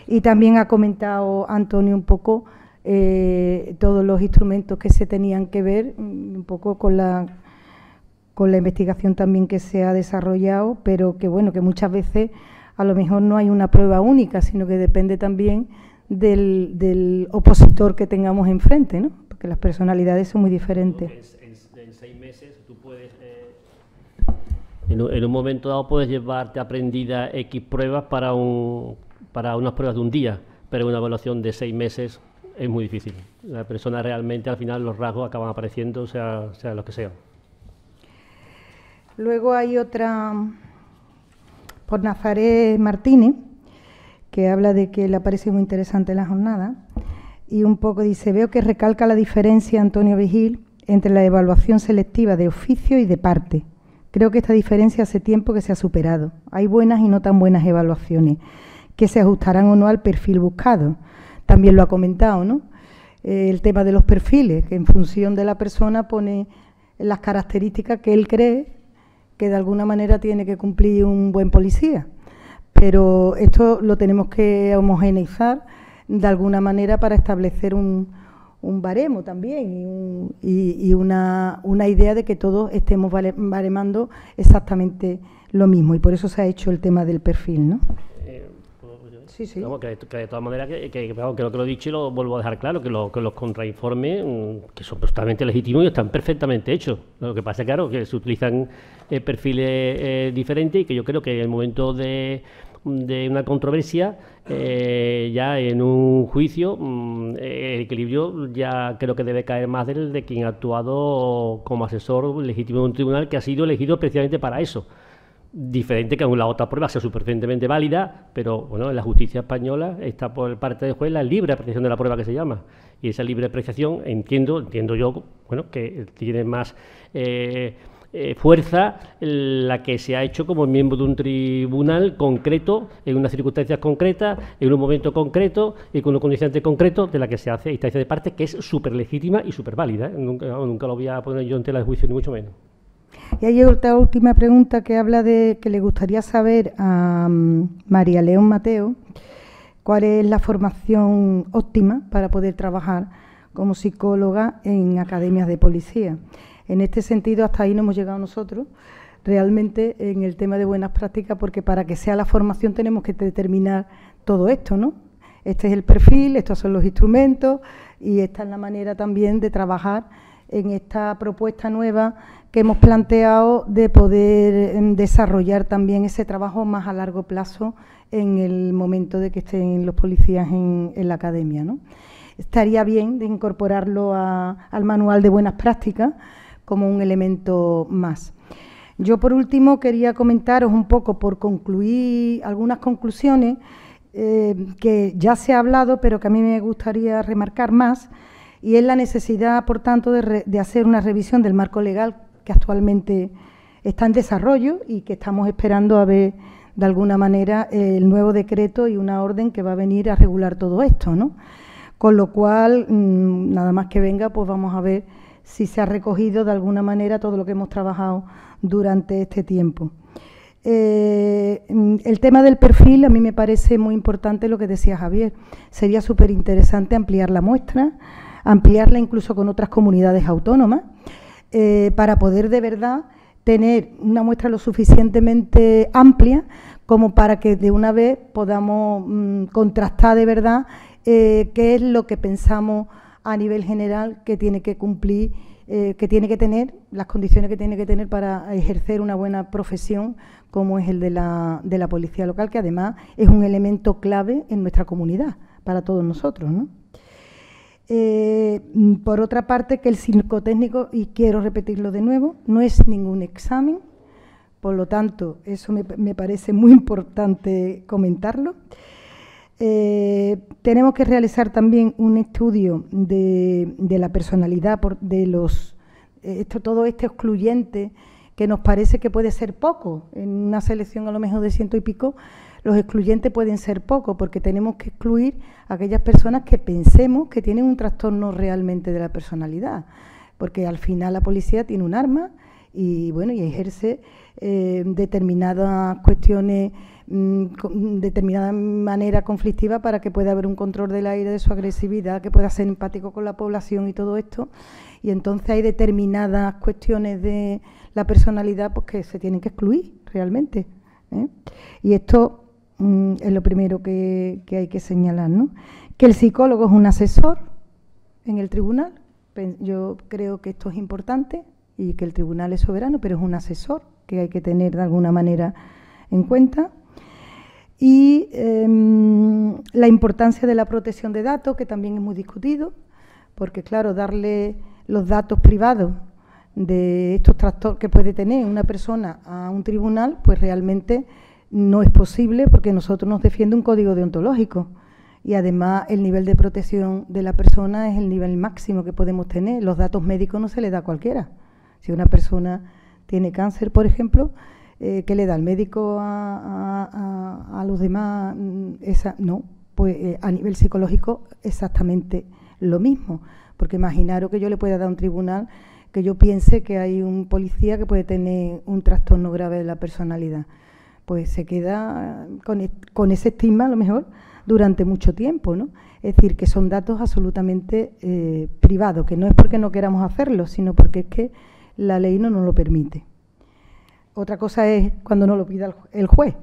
Y también ha comentado Antonio un poco todos los instrumentos que se tenían que ver, un poco con la investigación también que se ha desarrollado, pero que bueno, que muchas veces a lo mejor no hay una prueba única, sino que depende también del opositor que tengamos enfrente, ¿no?, porque las personalidades son muy diferentes. En 6 meses tú puedes, en un momento dado puedes llevarte aprendida X pruebas para unas pruebas de un día, pero una evaluación de 6 meses es muy difícil. La persona realmente, al final, los rasgos acaban apareciendo, sea lo que sea. Luego hay otra por Nazaret Martínez, que habla de que le parece muy interesante la jornada, y un poco dice, veo que recalca la diferencia, Antonio Vigil, entre la evaluación selectiva de oficio y de parte. Creo que esta diferencia hace tiempo que se ha superado. Hay buenas y no tan buenas evaluaciones, que se ajustarán o no al perfil buscado. También lo ha comentado, ¿no?, el tema de los perfiles, que en función de la persona pone las características que él cree que de alguna manera tiene que cumplir un buen policía. Pero esto lo tenemos que homogeneizar de alguna manera para establecer un baremo también y una idea de que todos estemos baremando exactamente lo mismo, y por eso se ha hecho el tema del perfil, ¿no? Sí. Vamos, que de todas maneras, que lo que lo he dicho y lo vuelvo a dejar claro, que los contrainformes, que son totalmente legítimos y están perfectamente hechos. Lo que pasa es, claro, que se utilizan perfiles diferentes, y que yo creo que en el momento de una controversia, ya en un juicio, el equilibrio ya creo que debe caer más del de quien ha actuado como asesor legítimo de un tribunal que ha sido elegido precisamente para eso. Diferente que aún la otra prueba sea suficientemente válida, pero bueno, en la justicia española está por parte del juez la libre apreciación de la prueba, que se llama, y esa libre apreciación entiendo yo, bueno, que tiene más fuerza la que se ha hecho como miembro de un tribunal concreto, en unas circunstancias concretas, en un momento concreto y con un condicionante concreto, de la que se hace instancia de parte, que es súper legítima y súper válida, ¿eh? Nunca lo voy a poner yo en tela de juicio, ni mucho menos. Y hay otra última pregunta que habla de que le gustaría saber a María León Mateo cuál es la formación óptima para poder trabajar como psicóloga en academias de policía. En este sentido, hasta ahí no hemos llegado nosotros, realmente, en el tema de buenas prácticas, porque para que sea la formación tenemos que determinar todo esto, ¿no? Este es el perfil, estos son los instrumentos, y esta es la manera también de trabajar en esta propuesta nueva que hemos planteado de poder desarrollar también ese trabajo más a largo plazo en el momento de que estén los policías en la academia, ¿no? Estaría bien de incorporarlo al manual de buenas prácticas como un elemento más. Yo, por último, quería comentaros un poco, por concluir algunas conclusiones que ya se ha hablado, pero que a mí me gustaría remarcar más, y es la necesidad, por tanto, de hacer una revisión del marco legal que actualmente está en desarrollo y que estamos esperando a ver, de alguna manera, el nuevo decreto y una orden que va a venir a regular todo esto, ¿no? Con lo cual, nada más que venga, pues vamos a ver si se ha recogido de alguna manera todo lo que hemos trabajado durante este tiempo. El tema del perfil, a mí me parece muy importante lo que decía Javier. Sería súper interesante ampliar la muestra, ampliarla incluso con otras comunidades autónomas, para poder de verdad tener una muestra lo suficientemente amplia como para que de una vez podamos contrastar de verdad qué es lo que pensamos a nivel general que tiene que cumplir, que tiene que tener, las condiciones que tiene que tener para ejercer una buena profesión como es el de la policía local, que además es un elemento clave en nuestra comunidad para todos nosotros, ¿no? Por otra parte, que el psicotécnico, y quiero repetirlo de nuevo, no es ningún examen, por lo tanto, eso me parece muy importante comentarlo. Tenemos que realizar también un estudio de la personalidad, todo este excluyente, que nos parece que puede ser poco. En una selección a lo mejor de 100 y pico, los excluyentes pueden ser poco, porque tenemos que excluir a aquellas personas que pensemos que tienen un trastorno realmente de la personalidad, porque al final la policía tiene un arma y bueno, y ejerce determinadas cuestiones, determinada manera conflictiva, para que pueda haber un control del aire, de su agresividad, que pueda ser empático con la población y todo esto. Y entonces hay determinadas cuestiones de la personalidad pues que se tienen que excluir realmente, ¿eh? Y esto es lo primero que hay que señalar, ¿no? Que el psicólogo es un asesor en el tribunal. Yo creo que esto es importante, y que el tribunal es soberano, pero es un asesor que hay que tener de alguna manera en cuenta. Y la importancia de la protección de datos, que también es muy discutido, porque claro, darle los datos privados de estos trastornos que puede tener una persona a un tribunal, pues realmente no es posible, porque nosotros nos defiende un código deontológico, y además el nivel de protección de la persona es el nivel máximo que podemos tener. Los datos médicos no se les da a cualquiera. Si una persona tiene cáncer, por ejemplo, ¿qué le da el médico a los demás? No, pues a nivel psicológico exactamente lo mismo, porque imaginaros que yo le pueda dar a un tribunal que yo piense que hay un policía que puede tener un trastorno grave de la personalidad. pues se queda con ese estigma a lo mejor durante mucho tiempo, ¿no? Es decir, que son datos absolutamente privados, que no es porque no queramos hacerlo, sino porque es que la ley no nos lo permite. Otra cosa es cuando nos lo pida el juez,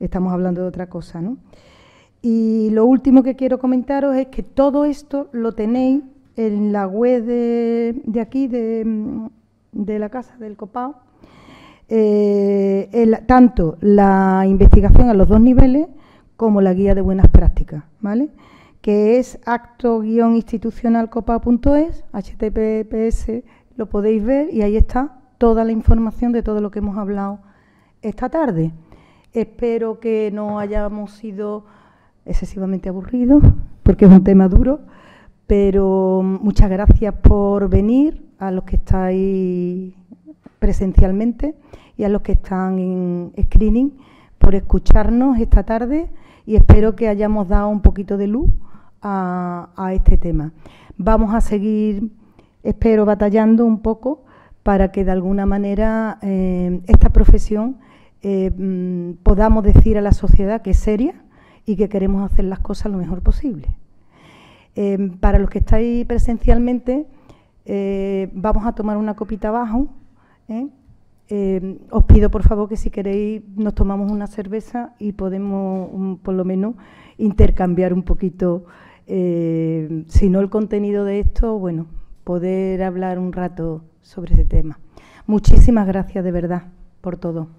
estamos hablando de otra cosa, ¿no? Y lo último que quiero comentaros es que todo esto lo tenéis en la web de aquí, de la Casa del Copao, tanto la investigación a los 2 niveles como la guía de buenas prácticas, ¿vale? Que es acto-institucionalcopao.es, https, lo podéis ver y ahí está toda la información de todo lo que hemos hablado esta tarde. Espero que no hayamos sido excesivamente aburridos, porque es un tema duro, pero muchas gracias por venir, a los que estáis presencialmente y a los que están en screening, por escucharnos esta tarde y espero que hayamos dado un poquito de luz a este tema. Vamos a seguir, espero, batallando un poco para que de alguna manera esta profesión podamos decir a la sociedad que es seria y que queremos hacer las cosas lo mejor posible. Para los que estáis presencialmente, vamos a tomar una copita abajo. Os pido, por favor, que si queréis nos tomamos una cerveza y podemos, por lo menos, intercambiar un poquito, si no el contenido de esto, bueno, poder hablar un rato sobre ese tema. Muchísimas gracias, de verdad, por todo.